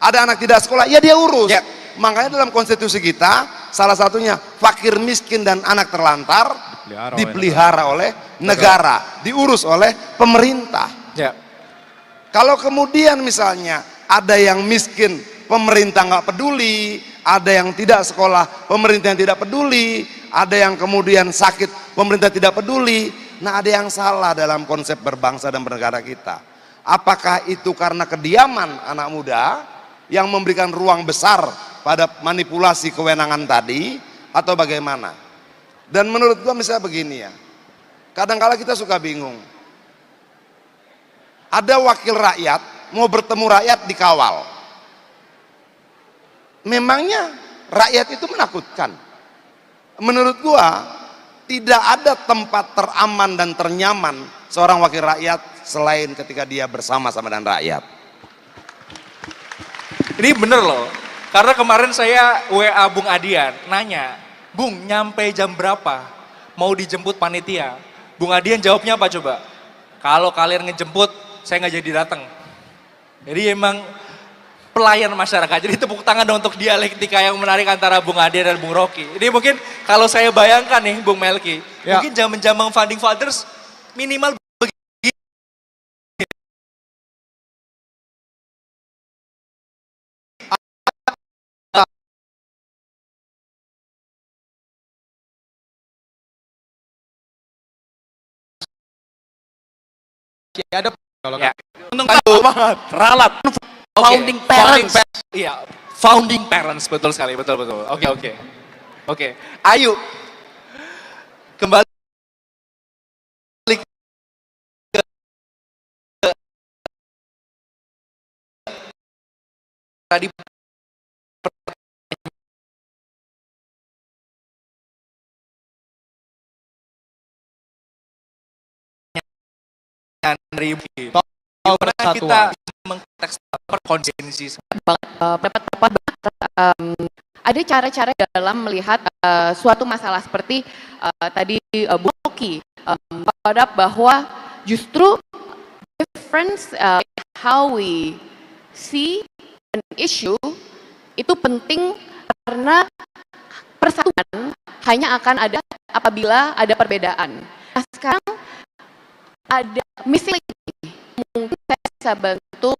Ada anak tidak sekolah, ya dia urus. Ya. Makanya dalam konstitusi kita, salah satunya fakir miskin dan anak terlantar dipelihara oleh negara, diurus oleh pemerintah. Ya. Kalau kemudian misalnya ada yang miskin, pemerintah nggak peduli, ada yang tidak sekolah, pemerintah yang tidak peduli, ada yang kemudian sakit, pemerintah tidak peduli. Nah, ada yang salah dalam konsep berbangsa dan bernegara kita. Apakah itu karena kediaman anak muda yang memberikan ruang besar pada manipulasi kewenangan tadi, atau bagaimana? Dan menurut gua misalnya begini ya, kadang-kala kita suka bingung. Ada wakil rakyat, mau bertemu rakyat dikawal. Memangnya rakyat itu menakutkan? Menurut gua, tidak ada tempat teraman dan ternyaman seorang wakil rakyat selain ketika dia bersama-sama dengan rakyat. Ini bener loh, karena kemarin saya WA Bung Adian, nanya, Bung nyampe jam berapa? Mau dijemput panitia? Bung Adian jawabnya apa coba? Kalau kalian ngejemput, saya nggak jadi datang. Jadi emang pelayan masyarakat, jadi tepuk tangan dong untuk dialektika yang menarik antara Bung Adian dan Bung Rocky. Ini mungkin kalau saya bayangkan nih Bung Melki, mungkin zaman-zaman founding fathers minimal ada kalau ya. untung Ralat. Founding parents. Iya, founding parents, betul sekali, betul. Oke, Ayu, kembali ke tadi dari gimana kita mengkonteks perkonsensi. Ada cara-cara dalam melihat suatu masalah seperti tadi Bu Rocky pada bahwa justru difference how we see an issue itu penting karena persatuan hanya akan ada apabila ada perbedaan. Nah, sekarang ada missing link. Mungkin saya bisa bantu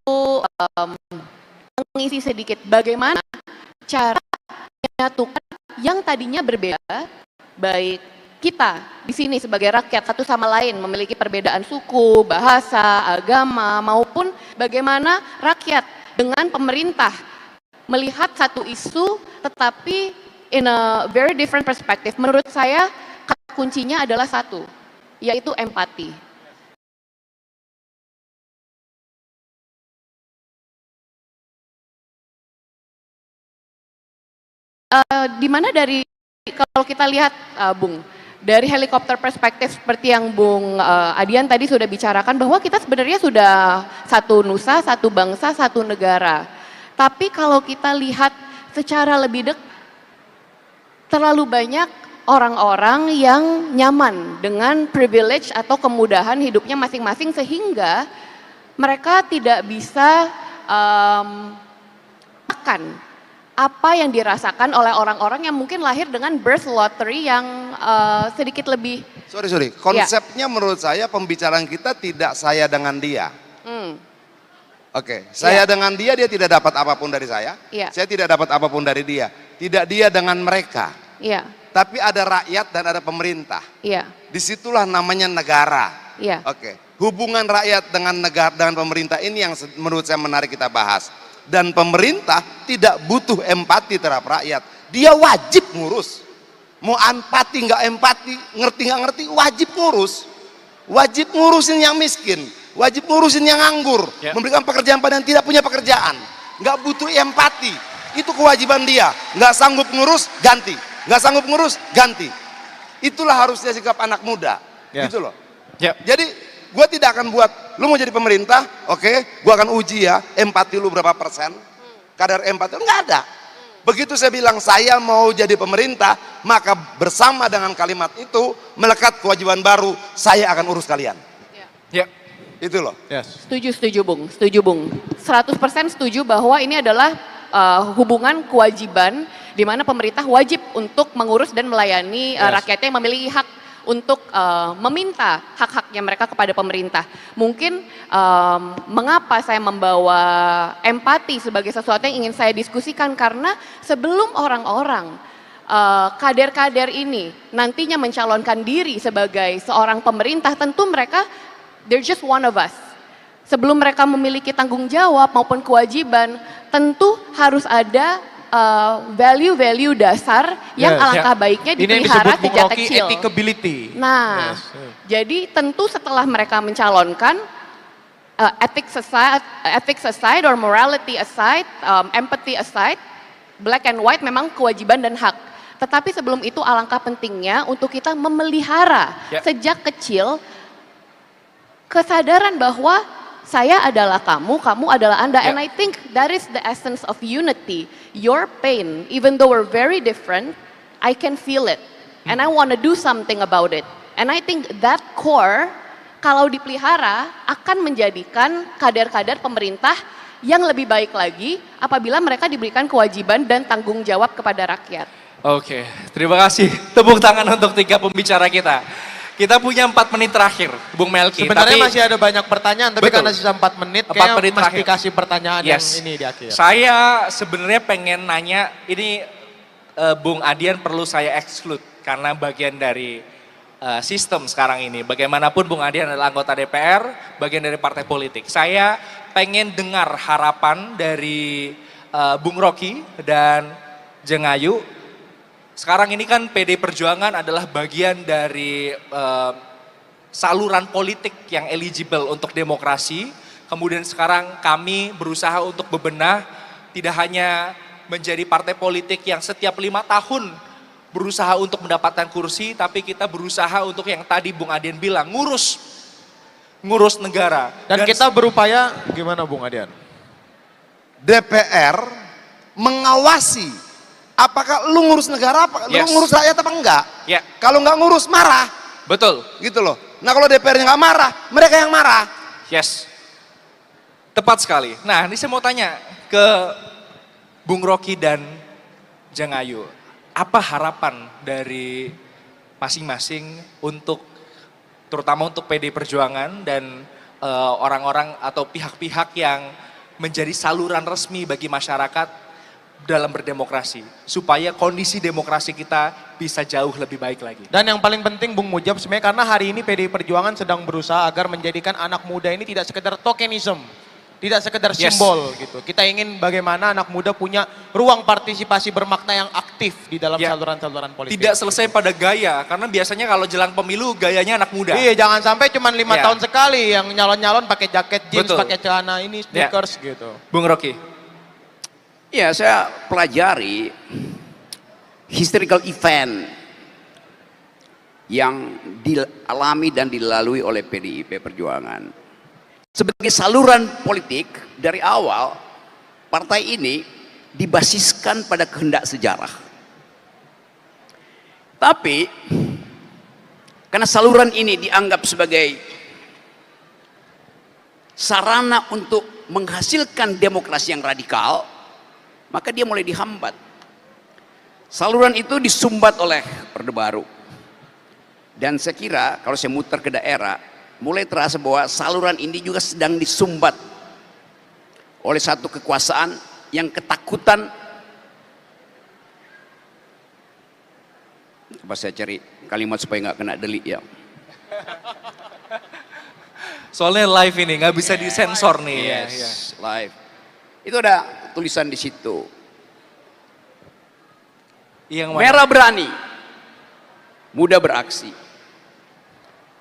mengisi sedikit bagaimana cara menyatukan yang tadinya berbeda, baik kita di sini sebagai rakyat satu sama lain memiliki perbedaan suku, bahasa, agama, maupun bagaimana rakyat dengan pemerintah melihat satu isu tetapi in a very different perspective. Menurut saya kata kuncinya adalah satu, yaitu empati. Di mana dari kalau kita lihat Bung, dari helikopter perspektif seperti yang Bung Adian tadi sudah bicarakan bahwa kita sebenarnya sudah satu nusa, satu bangsa, satu negara. Tapi kalau kita lihat secara lebih dekat, terlalu banyak orang-orang yang nyaman dengan privilege atau kemudahan hidupnya masing-masing sehingga mereka tidak bisa makan apa yang dirasakan oleh orang-orang yang mungkin lahir dengan birth lottery yang sedikit lebih. Sorry. Konsepnya menurut saya pembicaraan kita tidak saya dengan dia. Oke, saya dengan dia tidak dapat apapun dari saya. Saya tidak dapat apapun dari dia. Tidak dia dengan mereka. Tapi ada rakyat dan ada pemerintah. Disitulah namanya negara. Oke, hubungan rakyat dengan negara dan pemerintah ini yang menurut saya menarik kita bahas. Dan pemerintah tidak butuh empati terhadap rakyat, dia wajib ngurus. Mau empati nggak empati, ngerti nggak ngerti, wajib ngurus. Wajib ngurusin yang miskin, wajib ngurusin yang nganggur, memberikan pekerjaan pada yang tidak punya pekerjaan. Nggak butuh empati, itu kewajiban dia. Nggak sanggup ngurus, ganti. Nggak sanggup ngurus, ganti. Itulah harusnya sikap anak muda, gitu loh. Jadi gue tidak akan buat, lu mau jadi pemerintah, oke, gue akan uji ya, empati lu berapa persen, kadar empati, enggak ada. Begitu saya bilang saya mau jadi pemerintah, maka bersama dengan kalimat itu melekat kewajiban baru, saya akan urus kalian. Ya. Itu loh. Yes. Setuju Bung. 100% setuju bahwa ini adalah hubungan kewajiban di mana pemerintah wajib untuk mengurus dan melayani rakyatnya yang memiliki hak untuk meminta hak-haknya mereka kepada pemerintah. Mungkin mengapa saya membawa empati sebagai sesuatu yang ingin saya diskusikan, karena sebelum orang-orang kader-kader ini nantinya mencalonkan diri sebagai seorang pemerintah, tentu mereka they're just one of us. Sebelum mereka memiliki tanggung jawab maupun kewajiban, tentu harus ada value-value dasar yang alangkah baiknya dipelihara sejak kecil. Ethical. Nah, jadi tentu setelah mereka mencalonkan, ethics aside or morality aside, empathy aside, black and white memang kewajiban dan hak. Tetapi sebelum itu alangkah pentingnya untuk kita memelihara sejak kecil kesadaran bahwa saya adalah kamu, kamu adalah Anda. And I think that is the essence of unity. Your pain, even though we're very different, I can feel it. And I want to do something about it. And I think that core, kalau dipelihara, akan menjadikan kader-kader pemerintah yang lebih baik lagi apabila mereka diberikan kewajiban dan tanggung jawab kepada rakyat. Oke, terima kasih. Tepuk tangan untuk 3 pembicara kita. Kita punya 4 menit terakhir, Bung Melki. Sebenarnya tapi, masih ada banyak pertanyaan, tapi karena sisa 4 menit, 4 menit mesti terakhir. kasih pertanyaan yang ini di akhir. Saya sebenarnya pengen nanya, ini Bung Adian perlu saya exclude, karena bagian dari sistem sekarang ini. Bagaimanapun Bung Adian adalah anggota DPR, bagian dari partai politik. Saya pengen dengar harapan dari Bung Rocky dan Jeng Ayu. Sekarang ini kan PD Perjuangan adalah bagian dari saluran politik yang eligible untuk demokrasi. Kemudian sekarang kami berusaha untuk bebenah, tidak hanya menjadi partai politik yang setiap 5 tahun berusaha untuk mendapatkan kursi, tapi kita berusaha untuk yang tadi Bung Adian bilang, ngurus negara. Dan kita berupaya, gimana Bung Adian? DPR mengawasi apakah lu ngurus negara, lu ngurus rakyat apa enggak? Ya. Kalau enggak ngurus, marah. Betul. Gitu loh. Nah kalau DPR-nya enggak marah, mereka yang marah. Yes. Tepat sekali. Nah ini saya mau tanya ke Bung Rocky dan Jeng Ayu. Apa harapan dari masing-masing untuk, terutama untuk PD Perjuangan dan orang-orang atau pihak-pihak yang menjadi saluran resmi bagi masyarakat dalam berdemokrasi, supaya kondisi demokrasi kita bisa jauh lebih baik lagi. Dan yang paling penting Bung Mujab sebenarnya, karena hari ini PDI Perjuangan sedang berusaha agar menjadikan anak muda ini tidak sekedar tokenism, tidak sekedar simbol gitu. Kita ingin bagaimana anak muda punya ruang partisipasi bermakna yang aktif di dalam saluran-saluran politik. Tidak selesai pada gaya, karena biasanya kalau jelang pemilu gayanya anak muda. Iya, jangan sampai cuma 5 tahun sekali yang nyalon-nyalon pakai jaket jeans, pakai celana ini, sneakers gitu. Bung Rocky. Ya, saya pelajari historical event yang dialami dan dilalui oleh PDIP Perjuangan. Sebagai saluran politik, dari awal partai ini dibasiskan pada kehendak sejarah. Tapi karena saluran ini dianggap sebagai sarana untuk menghasilkan demokrasi yang radikal, maka dia mulai dihambat. Saluran itu disumbat oleh Orde Baru. Dan saya kira kalau saya muter ke daerah, mulai terasa bahwa saluran ini juga sedang disumbat oleh satu kekuasaan yang ketakutan. Coba saya cari kalimat supaya nggak kena delik ya. Soalnya live ini nggak bisa disensor nih. Yes, live. Itu ada tulisan di situ. Yang mana? Merah berani, muda beraksi.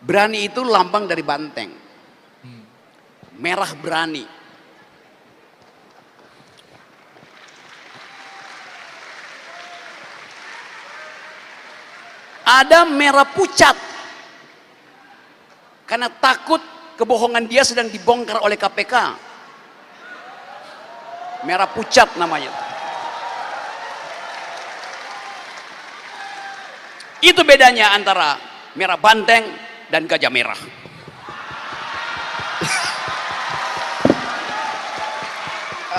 Berani itu lambang dari banteng. Merah berani. Ada merah pucat. Karena takut kebohongan dia sedang dibongkar oleh KPK. Merah pucat namanya. Itu bedanya antara merah banteng dan gajah merah.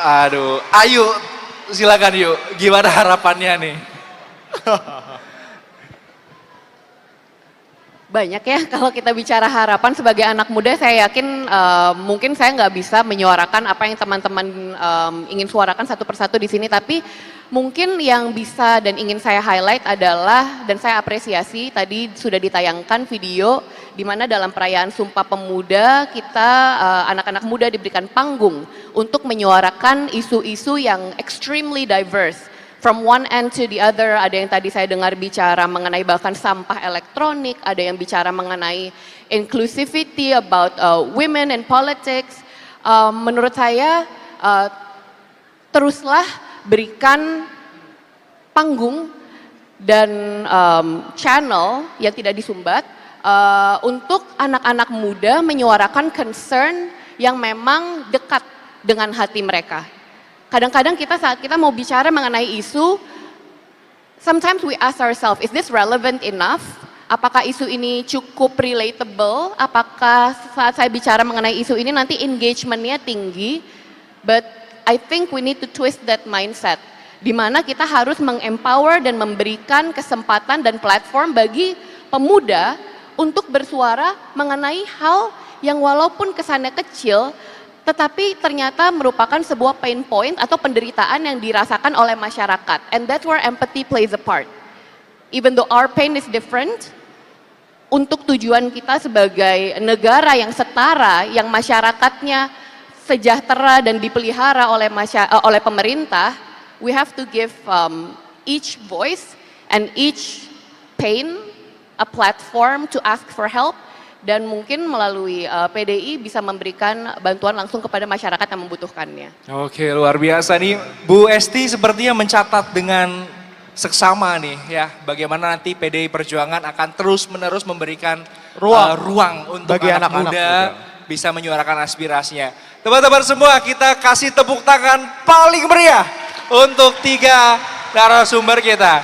Aduh, ayo silakan yuk. Gimana harapannya nih? Banyak ya kalau kita bicara harapan sebagai anak muda, saya yakin mungkin saya nggak bisa menyuarakan apa yang teman-teman ingin suarakan satu persatu di sini, tapi mungkin yang bisa dan ingin saya highlight adalah, dan saya apresiasi tadi sudah ditayangkan video di mana dalam perayaan Sumpah Pemuda kita anak-anak muda diberikan panggung untuk menyuarakan isu-isu yang extremely diverse. From one end to the other, ada yang tadi saya dengar bicara mengenai bahkan sampah elektronik, ada yang bicara mengenai inclusivity about women in politics. Menurut saya teruslah berikan panggung dan channel yang tidak disumbat untuk anak-anak muda menyuarakan concern yang memang dekat dengan hati mereka. Kadang-kadang kita saat kita mau bicara mengenai isu, sometimes we ask ourselves, is this relevant enough? Apakah isu ini cukup relatable? Apakah saat saya bicara mengenai isu ini nanti engagementnya tinggi? But I think we need to twist that mindset, di mana kita harus mengempower dan memberikan kesempatan dan platform bagi pemuda untuk bersuara mengenai hal yang walaupun kesannya kecil, tetapi ternyata merupakan sebuah pain point atau penderitaan yang dirasakan oleh masyarakat. And that's where empathy plays a part. Even though our pain is different, untuk tujuan kita sebagai negara yang setara, yang masyarakatnya sejahtera dan dipelihara oleh pemerintah, we have to give each voice and each pain a platform to ask for help. Dan mungkin melalui PDI bisa memberikan bantuan langsung kepada masyarakat yang membutuhkannya. Oke, luar biasa nih. Bu Esti sepertinya mencatat dengan seksama nih ya, bagaimana nanti PDI Perjuangan akan terus-menerus memberikan ruang untuk bagi anak muda bisa menyuarakan aspirasinya. Teman-teman semua, kita kasih tepuk tangan paling meriah untuk 3 narasumber kita.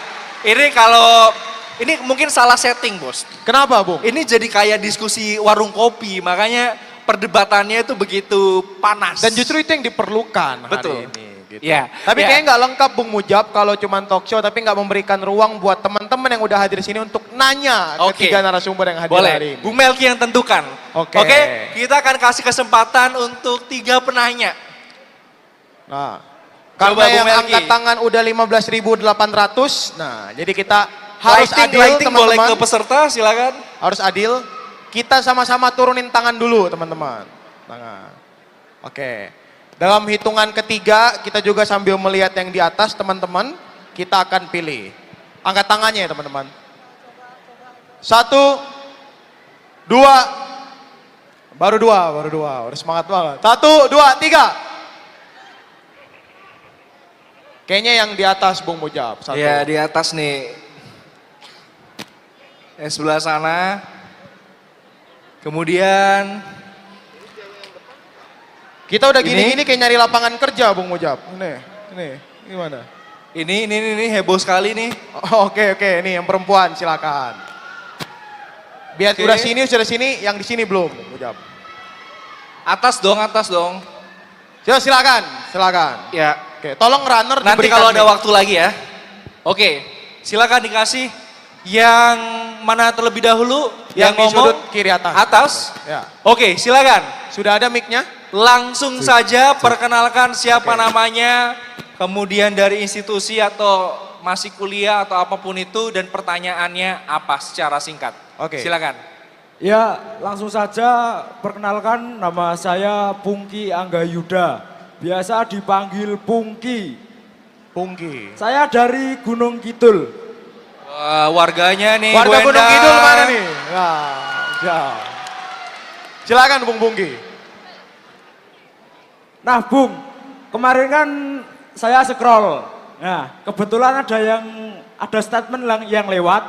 Ini mungkin salah setting, Bos. Kenapa, Bung? Ini jadi kayak diskusi warung kopi, makanya perdebatannya itu begitu panas. Dan justru itu yang diperlukan Betul. hari ini. Gitu. Ya. Tapi ya. kayaknya nggak lengkap, Bung Mujab, kalau cuma talk show tapi nggak memberikan ruang buat teman-teman yang udah hadir di sini untuk nanya ke 3 narasumber yang hadir hari ini. Bung Melki yang tentukan. Oke, kita akan kasih kesempatan untuk 3 penanya. Nah, karena yang angkat tangan udah 15.800, nah jadi kita harus adil, boleh teman-teman. ke peserta, silakan. Harus adil. Kita sama-sama turunin tangan dulu, teman-teman. Tangan. Oke. Dalam hitungan ketiga, kita juga sambil melihat yang di atas, teman-teman, kita akan pilih. Angkat tangannya ya, teman-teman. 1, 2, baru 2. Udah semangat banget. 1, 2, 3. Kayaknya yang di atas, Bung Mujab. 1. Ya, di atas nih. Sebelah sana. Kemudian kita udah gini-gini kayak nyari lapangan kerja, Bung Mujab. Ini gimana? Ini heboh sekali nih. Oke, ini yang perempuan silakan. Biar udah sini, yang di sini belum, Bung Mujab. Atas dong. Silakan. Ya. Oke, tolong runner nanti kalau ada waktu lagi ya. Oke, silakan dikasih. Yang mana terlebih dahulu? Yang di ngomong sudut kiri atas. Atas? Ya. Oke, silakan. Sudah ada mic-nya? Langsung saja perkenalkan siapa namanya, kemudian dari institusi atau masih kuliah atau apapun itu, dan pertanyaannya apa secara singkat. Oke. Silakan. Ya, langsung saja perkenalkan, nama saya Pungki Anggayuda. Biasa dipanggil Pungki. Saya dari Gunung Kidul. Warganya nih, warga Bu Gunung Endang. Kidul mana nih? Silakan Bung Pungki. Nah Bung, kemarin kan saya scroll. Nah, kebetulan ada statement yang lewat.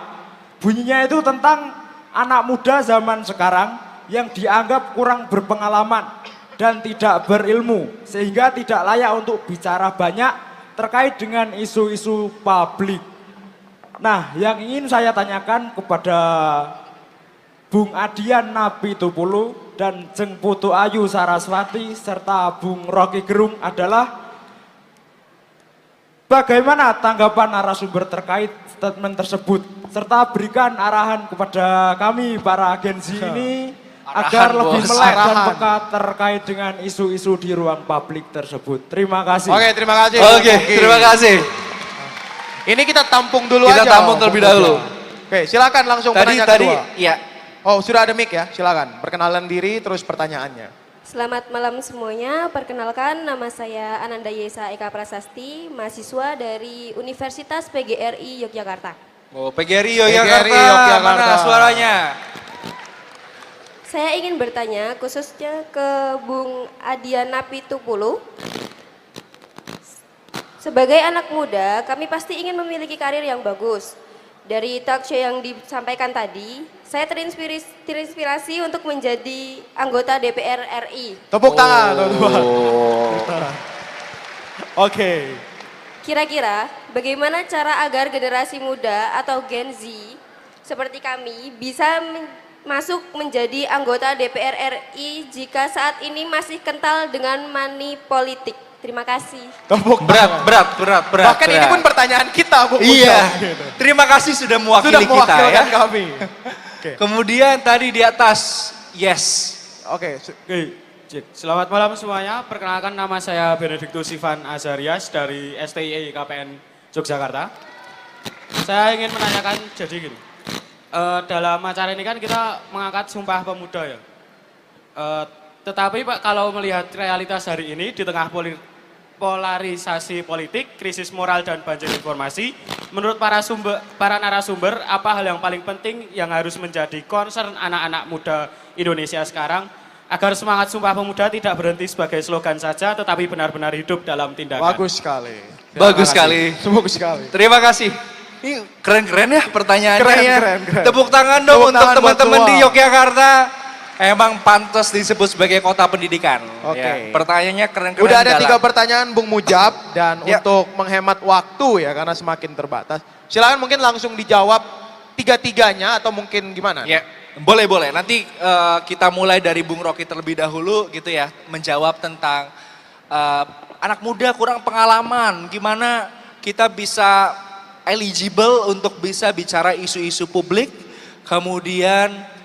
Bunyinya itu tentang anak muda zaman sekarang yang dianggap kurang berpengalaman dan tidak berilmu, sehingga tidak layak untuk bicara banyak terkait dengan isu-isu publik. Nah, yang ingin saya tanyakan kepada Bung Adian Napitupulu dan Jeng Putu Ayu Saraswati serta Bung Rocky Gerung adalah bagaimana tanggapan narasumber terkait statement tersebut serta berikan arahan kepada kami para Gen Z ini agar lebih melek dan peka terkait dengan isu-isu di ruang publik tersebut. Terima kasih. Oke, terima kasih. Oke, terima kasih. Ini kita tampung dulu Kita aja. tampung terlebih dahulu. Oke, silakan langsung penanya Tadi, kedua. ya. Oh, sudah ada mic ya, silakan. Perkenalan diri terus pertanyaannya. Selamat malam semuanya, perkenalkan nama saya Ananda Yesa Eka Prasasti, mahasiswa dari Universitas PGRI Yogyakarta. Oh, PGRI Yogyakarta, mana suaranya? Saya ingin bertanya khususnya ke Bung Adian Napitupulu. Sebagai anak muda, kami pasti ingin memiliki karir yang bagus. Dari talk show yang disampaikan tadi, saya terinspirasi untuk menjadi anggota DPR RI. Tepuk tangan, teman-teman. Oke. Kira-kira bagaimana cara agar generasi muda atau Gen Z seperti kami bisa masuk menjadi anggota DPR RI jika saat ini masih kental dengan money politik? Terima kasih. Tepuk Berat. Bahkan ini pun pertanyaan kita, Bu. Iya. Terima kasih sudah mewakili kita ya. Kami. Kemudian tadi di atas, yes. Oke. Oke, selamat malam semuanya. Perkenalkan nama saya Benediktus Ivan Azarias dari STIE KPN Yogyakarta. Saya ingin menanyakan, jadi gini, dalam acara ini kan kita mengangkat Sumpah Pemuda ya. Tetapi Pak, kalau melihat realitas hari ini di tengah polarisasi politik, krisis moral dan banjir informasi, menurut para narasumber, apa hal yang paling penting yang harus menjadi concern anak-anak muda Indonesia sekarang agar semangat Sumpah Pemuda tidak berhenti sebagai slogan saja, tetapi benar-benar hidup dalam tindakan? Bagus sekali. Bagus sekali. Bagus sekali. Terima kasih. Ini keren-keren ya pertanyaannya ya. Keren. Tepuk tangan dong Tepuk untuk tangan buat teman-teman di semua. Yogyakarta. Emang pantas disebut sebagai kota pendidikan. Oke. Ya, pertanyaannya keren-keren. Udah ada dalam. 3 pertanyaan Bung Mujab dan Ya. untuk menghemat waktu ya karena semakin terbatas. Silakan mungkin langsung dijawab 3-3-nya atau mungkin gimana? Ya, boleh. Nanti kita mulai dari Bung Rocky terlebih dahulu gitu ya, menjawab tentang anak muda kurang pengalaman, gimana kita bisa eligible untuk bisa bicara isu-isu publik. Kemudian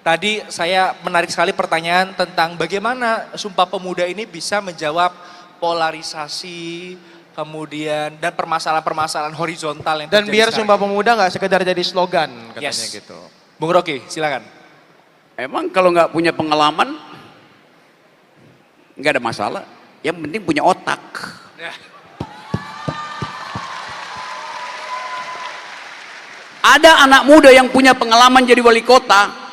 tadi saya menarik sekali pertanyaan tentang bagaimana Sumpah Pemuda ini bisa menjawab polarisasi, kemudian dan permasalahan-permasalahan horizontal yang Dan terjadi biar sekarang. Sumpah Pemuda nggak sekedar jadi slogan katanya Yes. gitu. Bung Rocky, silakan. Emang kalau nggak punya pengalaman, nggak ada masalah. Yang penting punya otak. Ada anak muda yang punya pengalaman jadi wali kota.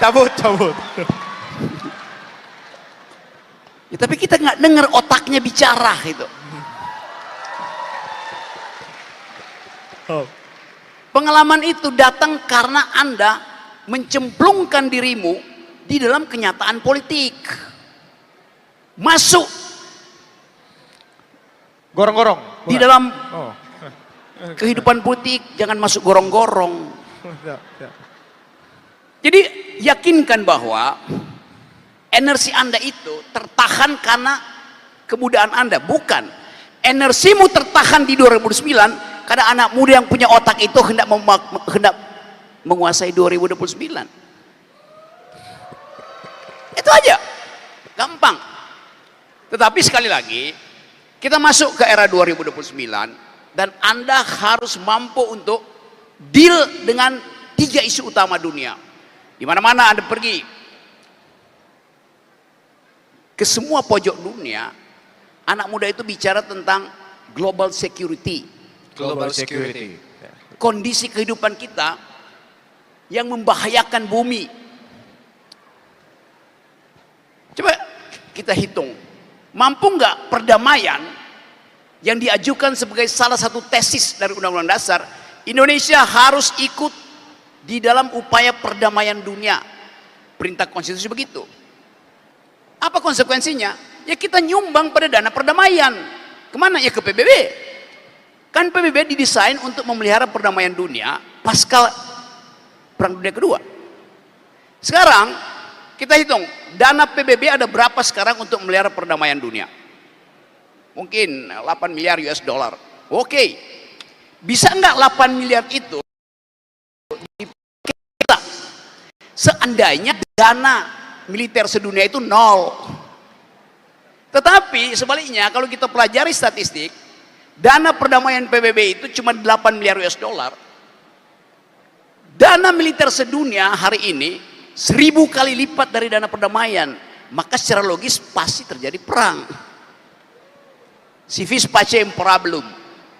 Cabut. Ya, tapi kita nggak dengar otaknya bicara gitu. Pengalaman itu datang karena Anda mencemplungkan dirimu di dalam kenyataan politik. Masuk Gorong-gorong. di dalam Oh. kehidupan politik, jangan masuk gorong-gorong. Ya. Jadi yakinkan bahwa energi Anda itu tertahan karena kemudaan Anda, bukan. Energimu tertahan di 2009 karena anak muda yang punya otak itu hendak menguasai 2029. Itu aja. Gampang. Tetapi sekali lagi, kita masuk ke era 2029 dan Anda harus mampu untuk deal dengan 3 isu utama dunia. Di mana-mana Anda pergi ke semua pojok dunia, anak muda itu bicara tentang global security. Global security. Kondisi kehidupan kita yang membahayakan bumi. Coba kita hitung, mampu nggak perdamaian yang diajukan sebagai salah satu tesis dari Undang-Undang Dasar, Indonesia harus ikut di dalam upaya perdamaian dunia. Perintah konstitusi begitu. Apa konsekuensinya? Ya kita nyumbang pada dana perdamaian. Kemana? Ya ke PBB. Kan PBB didesain untuk memelihara perdamaian dunia pasca Perang Dunia Kedua. Sekarang kita hitung dana PBB ada berapa sekarang untuk memelihara perdamaian dunia? Mungkin 8 miliar US dollar. Oke, bisa nggak 8 miliar itu kita seandainya dana militer sedunia itu 0. Tetapi sebaliknya kalau kita pelajari statistik, dana perdamaian PBB itu cuma 8 miliar US dollar. Dana militer sedunia hari ini 1000 kali lipat dari dana perdamaian. Maka secara logis pasti terjadi perang. Si vis pacem problem.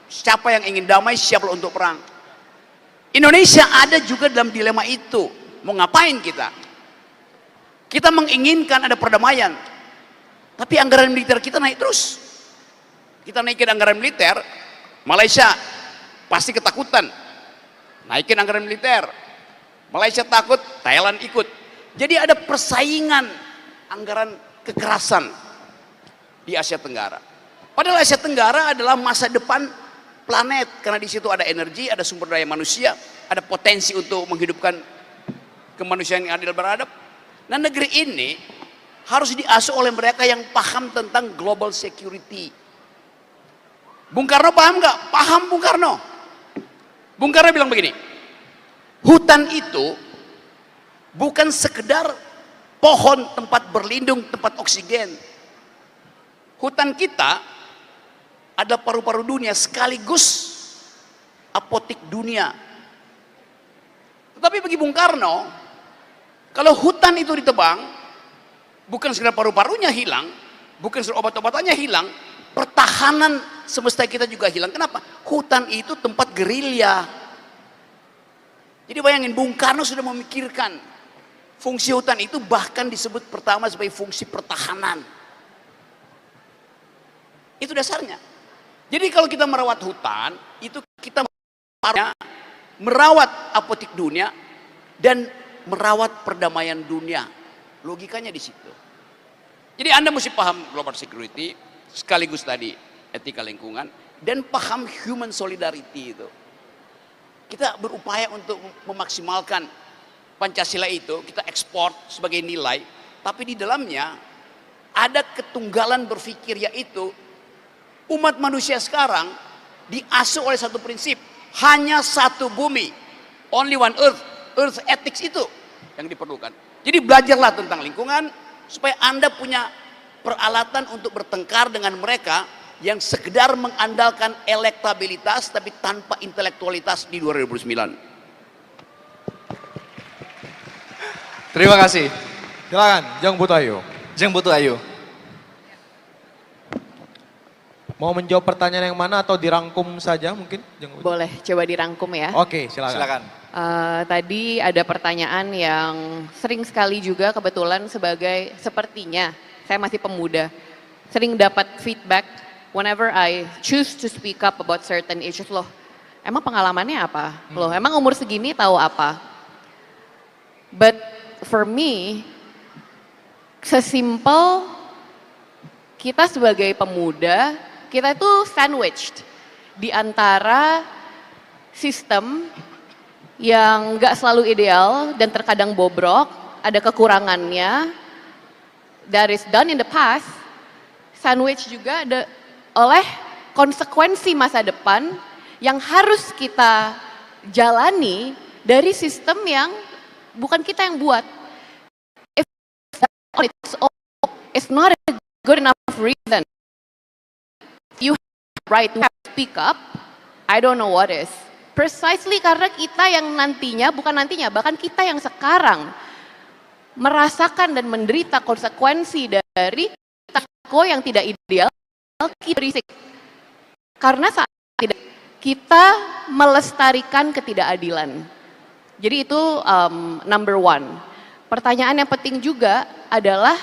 Siapa yang ingin damai, siaplah untuk perang. Indonesia ada juga dalam dilema itu. Mau ngapain kita? Kita menginginkan ada perdamaian. Tapi anggaran militer kita naik terus. Kita naikin anggaran militer, Malaysia pasti ketakutan. Naikin anggaran militer, Malaysia takut, Thailand ikut. Jadi ada persaingan anggaran kekerasan di Asia Tenggara. Padahal Asia Tenggara adalah masa depan planet, karena di situ ada energi, ada sumber daya manusia, ada potensi untuk menghidupkan kemanusiaan yang adil beradab. Nah, negeri ini harus diasuh oleh mereka yang paham tentang global security. Bung Karno paham nggak? Paham Bung Karno. Bung Karno bilang begini, hutan itu bukan sekedar pohon tempat berlindung, tempat oksigen. Hutan kita adalah paru-paru dunia sekaligus apotik dunia. Tetapi bagi Bung Karno, kalau hutan itu ditebang, bukan sekedar paru-parunya hilang, bukan sekedar obat-obatannya hilang, pertahanan semesta kita juga hilang. Kenapa? Hutan itu tempat gerilya. Jadi bayangin, Bung Karno sudah memikirkan fungsi hutan itu bahkan disebut pertama sebagai fungsi pertahanan. Itu dasarnya. Jadi kalau kita merawat hutan, itu kita merawat apotik dunia dan merawat perdamaian dunia. Logikanya di situ. Jadi Anda mesti paham global security, sekaligus tadi etika lingkungan, dan paham human solidarity itu. Kita berupaya untuk memaksimalkan Pancasila itu, kita ekspor sebagai nilai, tapi di dalamnya ada ketunggalan berpikir, yaitu umat manusia sekarang diasuh oleh satu prinsip, hanya satu bumi, only one earth, earth ethics itu yang diperlukan. Jadi belajarlah tentang lingkungan supaya Anda punya peralatan untuk bertengkar dengan mereka yang sekedar mengandalkan elektabilitas tapi tanpa intelektualitas di 2009. Terima kasih. Silakan, Jeng Butuayu. Jeng Butuayu. Mau menjawab pertanyaan yang mana atau dirangkum saja mungkin? Boleh, coba dirangkum ya. Oke, silakan. Silakan. Tadi ada pertanyaan yang sering sekali juga kebetulan sepertinya saya masih pemuda, sering dapat feedback whenever I choose to speak up about certain issues. Loh, emang pengalamannya apa? Loh, emang umur segini tahu apa? But for me, sesimpel kita sebagai pemuda, kita itu sandwiched di antara sistem yang gak selalu ideal dan terkadang bobrok, ada kekurangannya, that is done in the past, sandwich juga oleh konsekuensi masa depan yang harus kita jalani dari sistem yang bukan kita yang buat. If it's not a good enough reason, you have the right to speak up, I don't know what is. Precisely karena kita yang bahkan kita yang sekarang merasakan dan menderita konsekuensi dari takwa yang tidak ideal, kita berisik. Karena saat kita melestarikan ketidakadilan. Jadi itu number one. Pertanyaan yang penting juga adalah,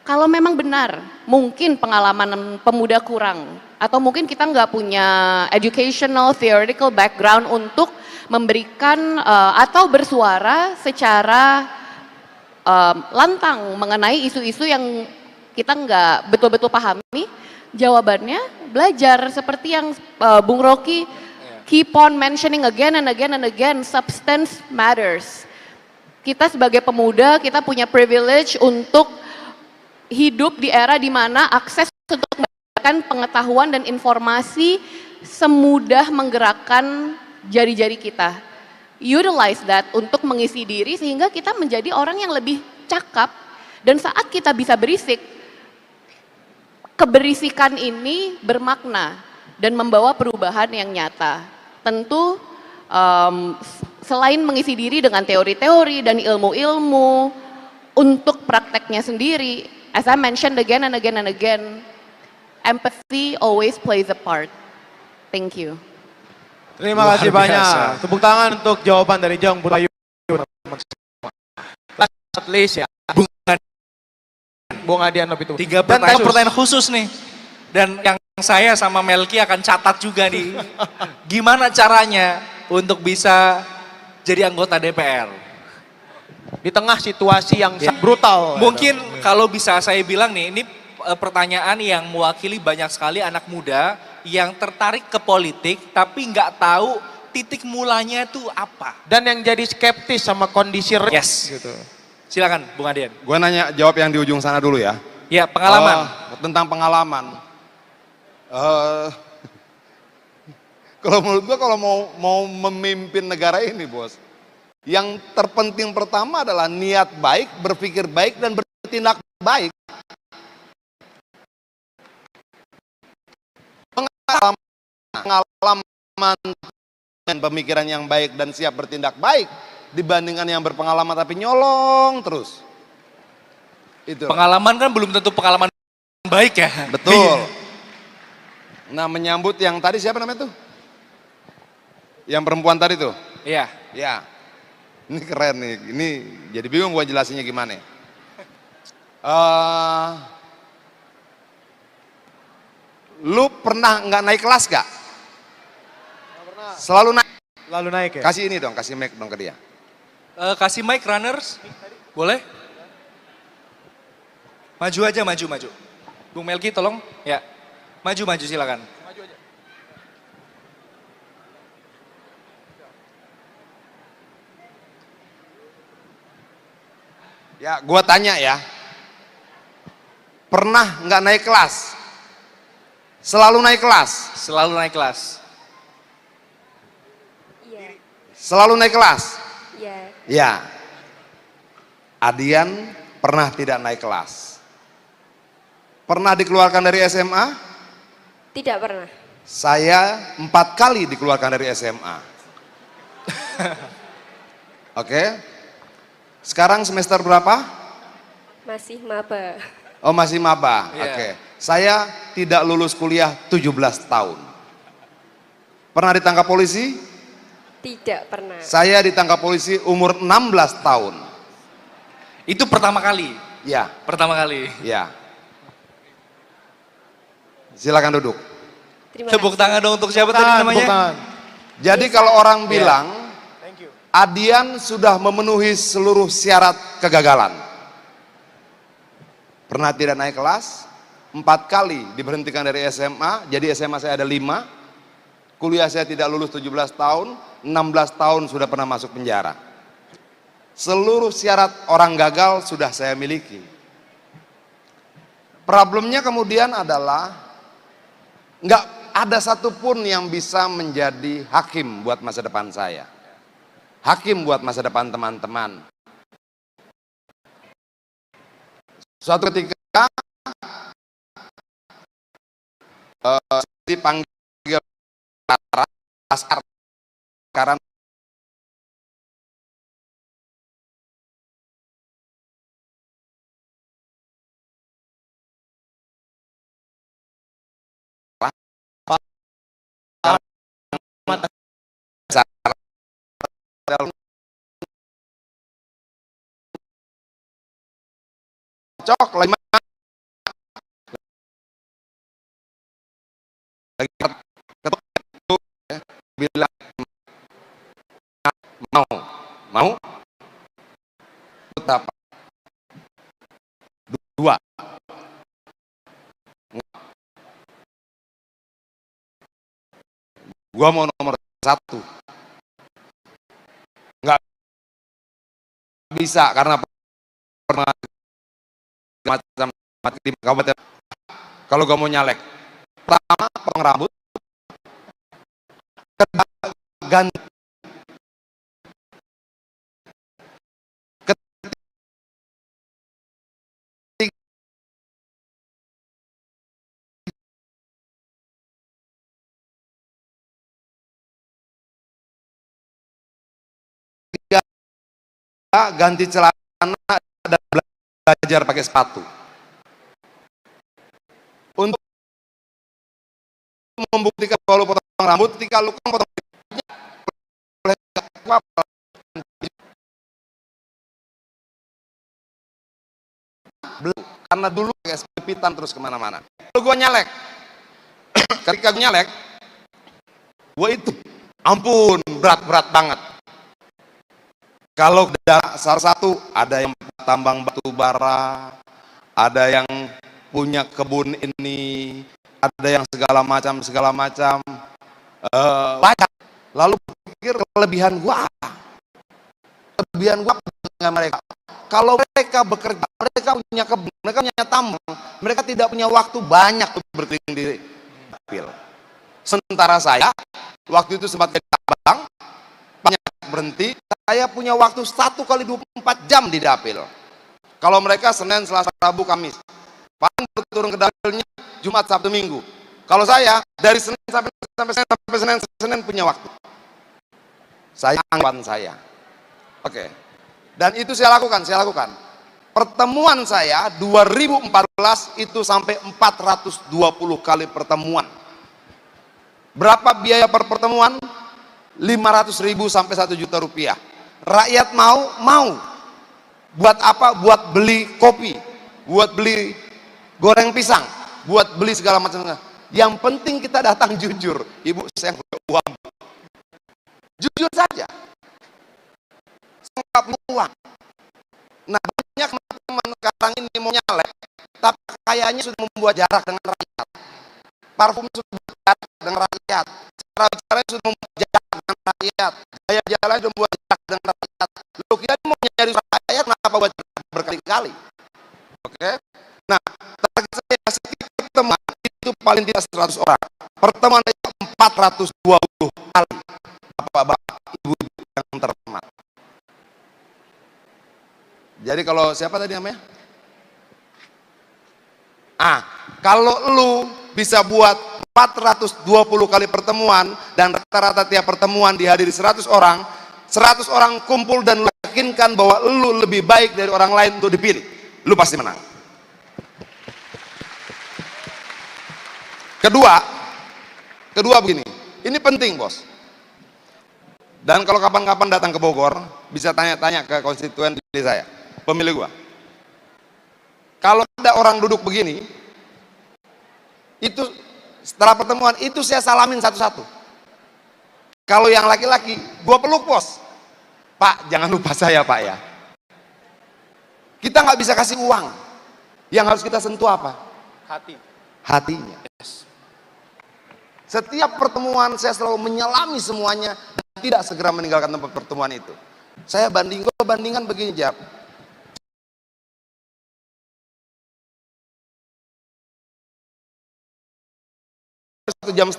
kalau memang benar, mungkin pengalaman pemuda kurang, atau mungkin kita nggak punya educational, theoretical background untuk memberikan atau bersuara secara lantang mengenai isu-isu yang kita nggak betul-betul pahami, Jawabannya belajar, seperti yang Bung Rocky keep on mentioning again and again and again, substance matters. Kita sebagai pemuda, kita punya privilege untuk hidup di era di mana akses untuk mendapatkan pengetahuan dan informasi semudah menggerakkan jari-jari kita. Utilize that untuk mengisi diri sehingga kita menjadi orang yang lebih cakap, dan saat kita bisa berisik, keberisikan ini bermakna dan membawa perubahan yang nyata. Tentu selain mengisi diri dengan teori-teori dan ilmu-ilmu untuk prakteknya sendiri, as I mentioned again and again and again, empathy always plays a part. Thank you. Terima kasih banyak. Tepuk tangan untuk jawaban dari Jong Burayu. At least ya. Bung Adian lebih itu. 3 pertanyaan khusus nih. Dan yang saya sama Melki akan catat juga nih. Gimana caranya untuk bisa jadi anggota DPR? Di tengah situasi yang brutal. Mungkin kalau bisa saya bilang nih, ini pertanyaan yang mewakili banyak sekali anak muda yang tertarik ke politik tapi nggak tahu titik mulanya itu apa. Dan yang jadi skeptis sama kondisi Yes. gitu. Silakan Bung Adian. Gue nanya jawab yang di ujung sana dulu ya. Ya, pengalaman. Tentang pengalaman. Kalau menurut gue kalau mau memimpin negara ini bos, yang terpenting pertama adalah niat baik, berpikir baik, dan bertindak baik. Pengalaman dan pemikiran yang baik dan siap bertindak baik dibandingkan yang berpengalaman tapi nyolong terus. Itu. Pengalaman kan belum tentu pengalaman baik ya. Betul. Nah, menyambut yang tadi siapa namanya tuh? Yang perempuan tadi tuh? Iya. Ya. Ini keren nih. Ini jadi bingung gua jelasinnya gimana. Lu pernah nggak naik kelas gak? Selalu naik. Lalu naik ya? Kasih ini dong, kasih mic dong ke dia. Kasih mic runners, boleh? Maju aja, maju. Bung Melki tolong, ya. Maju silakan. Ya, gua tanya ya. Pernah nggak naik kelas? Selalu naik kelas? Selalu naik kelas. Iya. Selalu naik kelas? Iya. Ya. Adian pernah tidak naik kelas? Pernah dikeluarkan dari SMA? Tidak pernah. Saya 4 kali dikeluarkan dari SMA. Oke. Sekarang semester berapa? Masih maba. Oh, masih maba. Iya. Oke. Saya tidak lulus kuliah 17 tahun. Pernah ditangkap polisi? Tidak pernah. Saya ditangkap polisi umur 16 tahun. Itu pertama kali? Ya. Pertama kali. Ya. Silakan duduk. Terima Tepuk kasih. tangan dong untuk siapa tadi namanya? Jadi kalau orang bilang Adian sudah memenuhi seluruh syarat kegagalan. Pernah tidak naik kelas, 4 kali diberhentikan dari SMA, jadi SMA saya ada 5, kuliah saya tidak lulus 17 tahun, 16 tahun sudah pernah masuk penjara. Seluruh syarat orang gagal sudah saya miliki. Problemnya kemudian adalah nggak ada satupun yang bisa menjadi hakim buat masa depan saya. Hakim buat masa depan teman-teman. Suatu ketika dipanggil karena cocok lagi bilang mau tetap 2 Gua mau nomor 1. Nggak bisa karena macam di kabupaten. Kalau gua mau nyalek, pertama potong rambut, kedua ganti, ketiga ganti celana dan belajar pakai sepatu. Untuk membuktikan kalau potong rambut, ketika lu potong karena dulu pakai pipitan terus kemana-mana. Kalau gue nyalek, ketika gue nyalek, gue itu, ampun, berat banget. Kalau salah satu ada yang tambang batu bara, ada yang punya kebun ini, ada yang segala macam, banyak. Lalu pikir kelebihan gua dengan mereka. Kalau mereka bekerja, mereka punya kebun, mereka punya tambang, mereka tidak punya waktu banyak untuk berkeliling di dapil. Sementara saya, waktu itu sempat jadi abang, banyak berhenti, saya punya waktu 1 kali 24 jam di dapil. Kalau mereka Senin, Selasa, Rabu, Kamis, paling turun ke dapilnya Jumat, Sabtu, Minggu. Kalau saya dari Senin sampai Senin punya waktu. Saya anggapan saya. Oke. Dan itu saya lakukan. Pertemuan saya 2014 itu sampai 420 kali pertemuan. Berapa biaya per pertemuan? 500.000 sampai 1 juta rupiah. Rakyat mau. Buat apa? Buat beli kopi, buat beli goreng pisang, buat beli segala macam. Yang penting kita datang jujur. Ibu, saya nggak punya uang. Jujur saja. Saya nggak punya uang. Nah, banyak teman-teman sekarang ini mau nyalek, tapi kayaknya sudah membuat jarak dengan rakyat. Parfum sudah membuat jarak dengan rakyat. Cara bicaranya sudah membuat jarak dengan rakyat. Gaya jalan sudah membuat jarak dengan rakyat. Lalu kita mau nyari rakyat, kenapa buat berkali-kali? Oke? Nah, target saya setiap pertemuan itu paling tidak 100 orang. Pertemuan itu 420 kali. Bapak-bapak, ibu-ibu yang terhormat. Jadi kalau siapa tadi namanya? Kalau lu bisa buat 420 kali pertemuan dan rata-rata tiap pertemuan dihadiri 100 orang, 100 orang kumpul dan yakinkan bahwa lu lebih baik dari orang lain untuk dipilih, lu pasti menang. Kedua begini, ini penting bos. Dan kalau kapan-kapan datang ke Bogor, bisa tanya-tanya ke konstituen pilih saya, pemilih gua. Kalau ada orang duduk begini, itu setelah pertemuan itu saya salamin satu-satu. Kalau yang laki-laki, gua peluk bos. Pak, jangan lupa saya pak ya. Kita nggak bisa kasih uang. Yang harus kita sentuh apa? Hatinya. Setiap pertemuan saya selalu menyelami semuanya dan tidak segera meninggalkan tempat pertemuan itu. Saya bandingkan begini Jab. 1,5 jam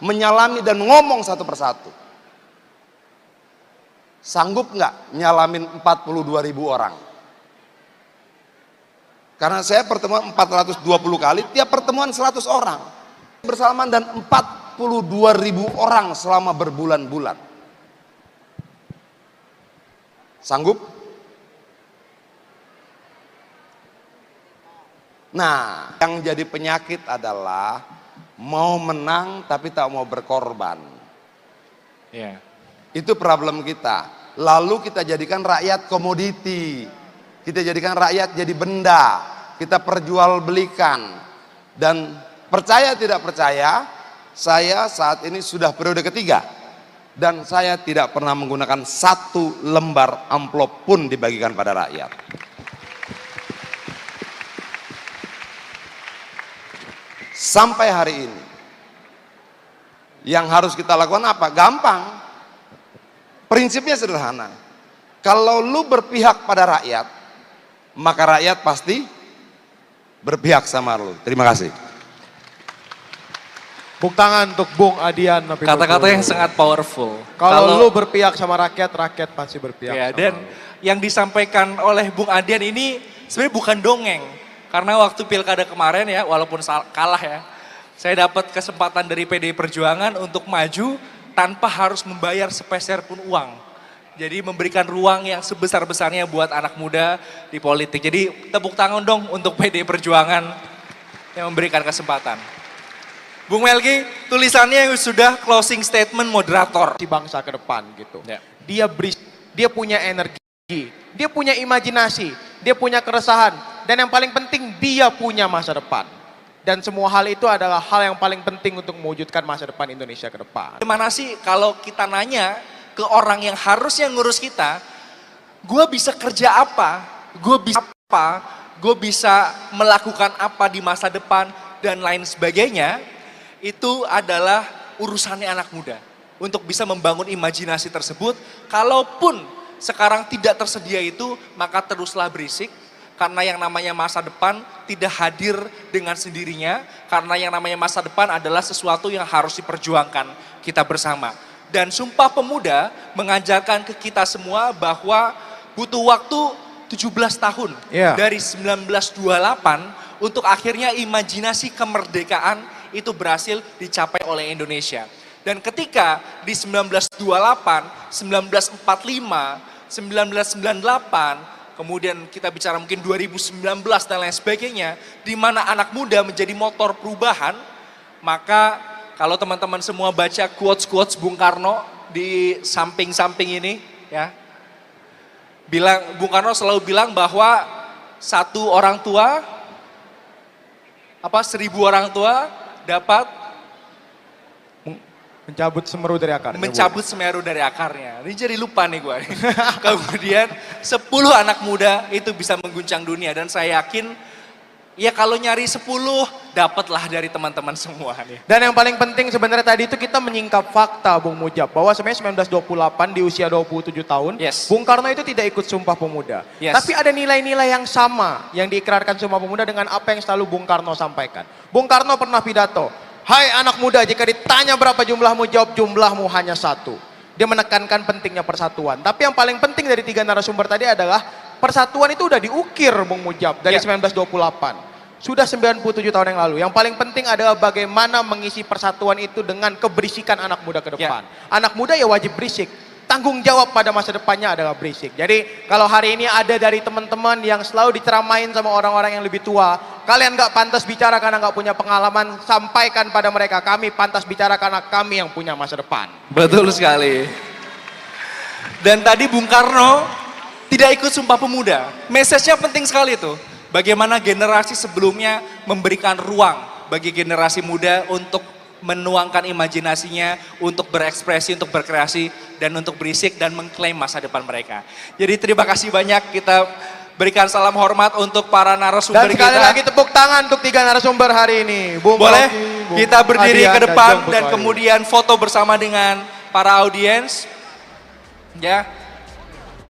menyalami dan ngomong satu persatu. Sanggup nggak nyalamin 42.000 orang? Karena saya pertemuan 420 kali, tiap pertemuan 100 orang. Bersalaman dan 42.000 orang selama berbulan-bulan. Sanggup? Nah, yang jadi penyakit adalah mau menang tapi tak mau berkorban. Itu problem kita. Lalu kita jadikan rakyat komoditi. Kita jadikan rakyat jadi benda. Kita perjualbelikan. Dan percaya tidak percaya, saya saat ini sudah periode ketiga. Dan saya tidak pernah menggunakan 1 lembar amplop pun dibagikan pada rakyat. Sampai hari ini. Yang harus kita lakukan apa? Gampang. Prinsipnya sederhana. Kalau lu berpihak pada rakyat, maka rakyat pasti berpihak sama lu. Terima kasih. Tepuk tangan untuk Bung Adian. Kata-kata yang sangat powerful. Kalau lu berpihak sama rakyat, rakyat pasti berpihak ya, sama dan lu. yang disampaikan oleh Bung Adian ini sebenarnya bukan dongeng. Karena waktu pilkada kemarin ya, walaupun kalah ya, saya dapat kesempatan dari PDI Perjuangan untuk maju tanpa harus membayar sepeser pun uang. Jadi memberikan ruang yang sebesar-besarnya buat anak muda di politik. Jadi tepuk tangan dong untuk PDI Perjuangan yang memberikan kesempatan. Bung Melki, tulisannya yang sudah closing statement moderator. Si bangsa ke depan gitu. Ya. Dia punya energi, dia punya imajinasi, dia punya keresahan. Dan yang paling penting dia punya masa depan. Dan semua hal itu adalah hal yang paling penting untuk mewujudkan masa depan Indonesia ke depan. Gimana sih kalau kita nanya ke orang yang harusnya ngurus kita, gue bisa kerja apa, gue bisa melakukan apa di masa depan dan lain sebagainya, itu adalah urusannya anak muda. Untuk bisa membangun imajinasi tersebut, kalaupun sekarang tidak tersedia itu, maka teruslah berisik. Karena yang namanya masa depan tidak hadir dengan sendirinya. Karena yang namanya masa depan adalah sesuatu yang harus diperjuangkan kita bersama. Dan Sumpah Pemuda mengajarkan ke kita semua bahwa butuh waktu 17 tahun. Dari 1928 untuk akhirnya imajinasi kemerdekaan itu berhasil dicapai oleh Indonesia. Dan ketika di 1928, 1945, 1998, kemudian kita bicara mungkin 2019 dan lain sebagainya, di mana anak muda menjadi motor perubahan, maka kalau teman-teman semua baca quotes-quotes Bung Karno di samping-samping ini, ya, Bung Karno selalu bilang bahwa 1 orang tua, 1000 orang tua dapat mencabut semeru dari akarnya. Mencabut semeru dari akarnya. Ini jadi lupa nih gue. Kemudian 10 anak muda itu bisa mengguncang dunia. Dan saya yakin ya kalau nyari 10 dapatlah dari teman-teman semua nih. Dan yang paling penting sebenarnya tadi itu kita menyingkap fakta Bung Mujab. Bahwa sebenarnya 1928 di usia 27 tahun. Bung Karno itu tidak ikut Sumpah Pemuda. Tapi ada nilai-nilai yang sama yang diikrarkan Sumpah Pemuda dengan apa yang selalu Bung Karno sampaikan. Bung Karno pernah pidato. Hai anak muda, jika ditanya berapa jumlahmu, jawab jumlahmu hanya 1. Dia menekankan pentingnya persatuan. Tapi yang paling penting dari 3 narasumber tadi adalah persatuan itu udah diukir Bung Mujab dari 1928. Sudah 97 tahun yang lalu. Yang paling penting adalah bagaimana mengisi persatuan itu dengan keberisikan anak muda ke depan. Anak muda ya wajib berisik. Tanggung jawab pada masa depannya adalah berisik. Jadi kalau hari ini ada dari teman-teman yang selalu diceramain sama orang-orang yang lebih tua, kalian gak pantas bicara karena gak punya pengalaman, sampaikan pada mereka, kami pantas bicara karena kami yang punya masa depan. Betul sekali. Dan tadi Bung Karno tidak ikut Sumpah Pemuda. Message-nya penting sekali tuh. Bagaimana generasi sebelumnya memberikan ruang bagi generasi muda untuk menuangkan imajinasinya, untuk berekspresi, untuk berkreasi, dan untuk berisik dan mengklaim masa depan mereka. Jadi terima kasih banyak, kita berikan salam hormat untuk para narasumber kita. Dan sekali lagi tepuk tangan untuk 3 narasumber hari ini. Boleh kita berdiri ke depan dan kemudian foto bersama dengan para audiens. Ya.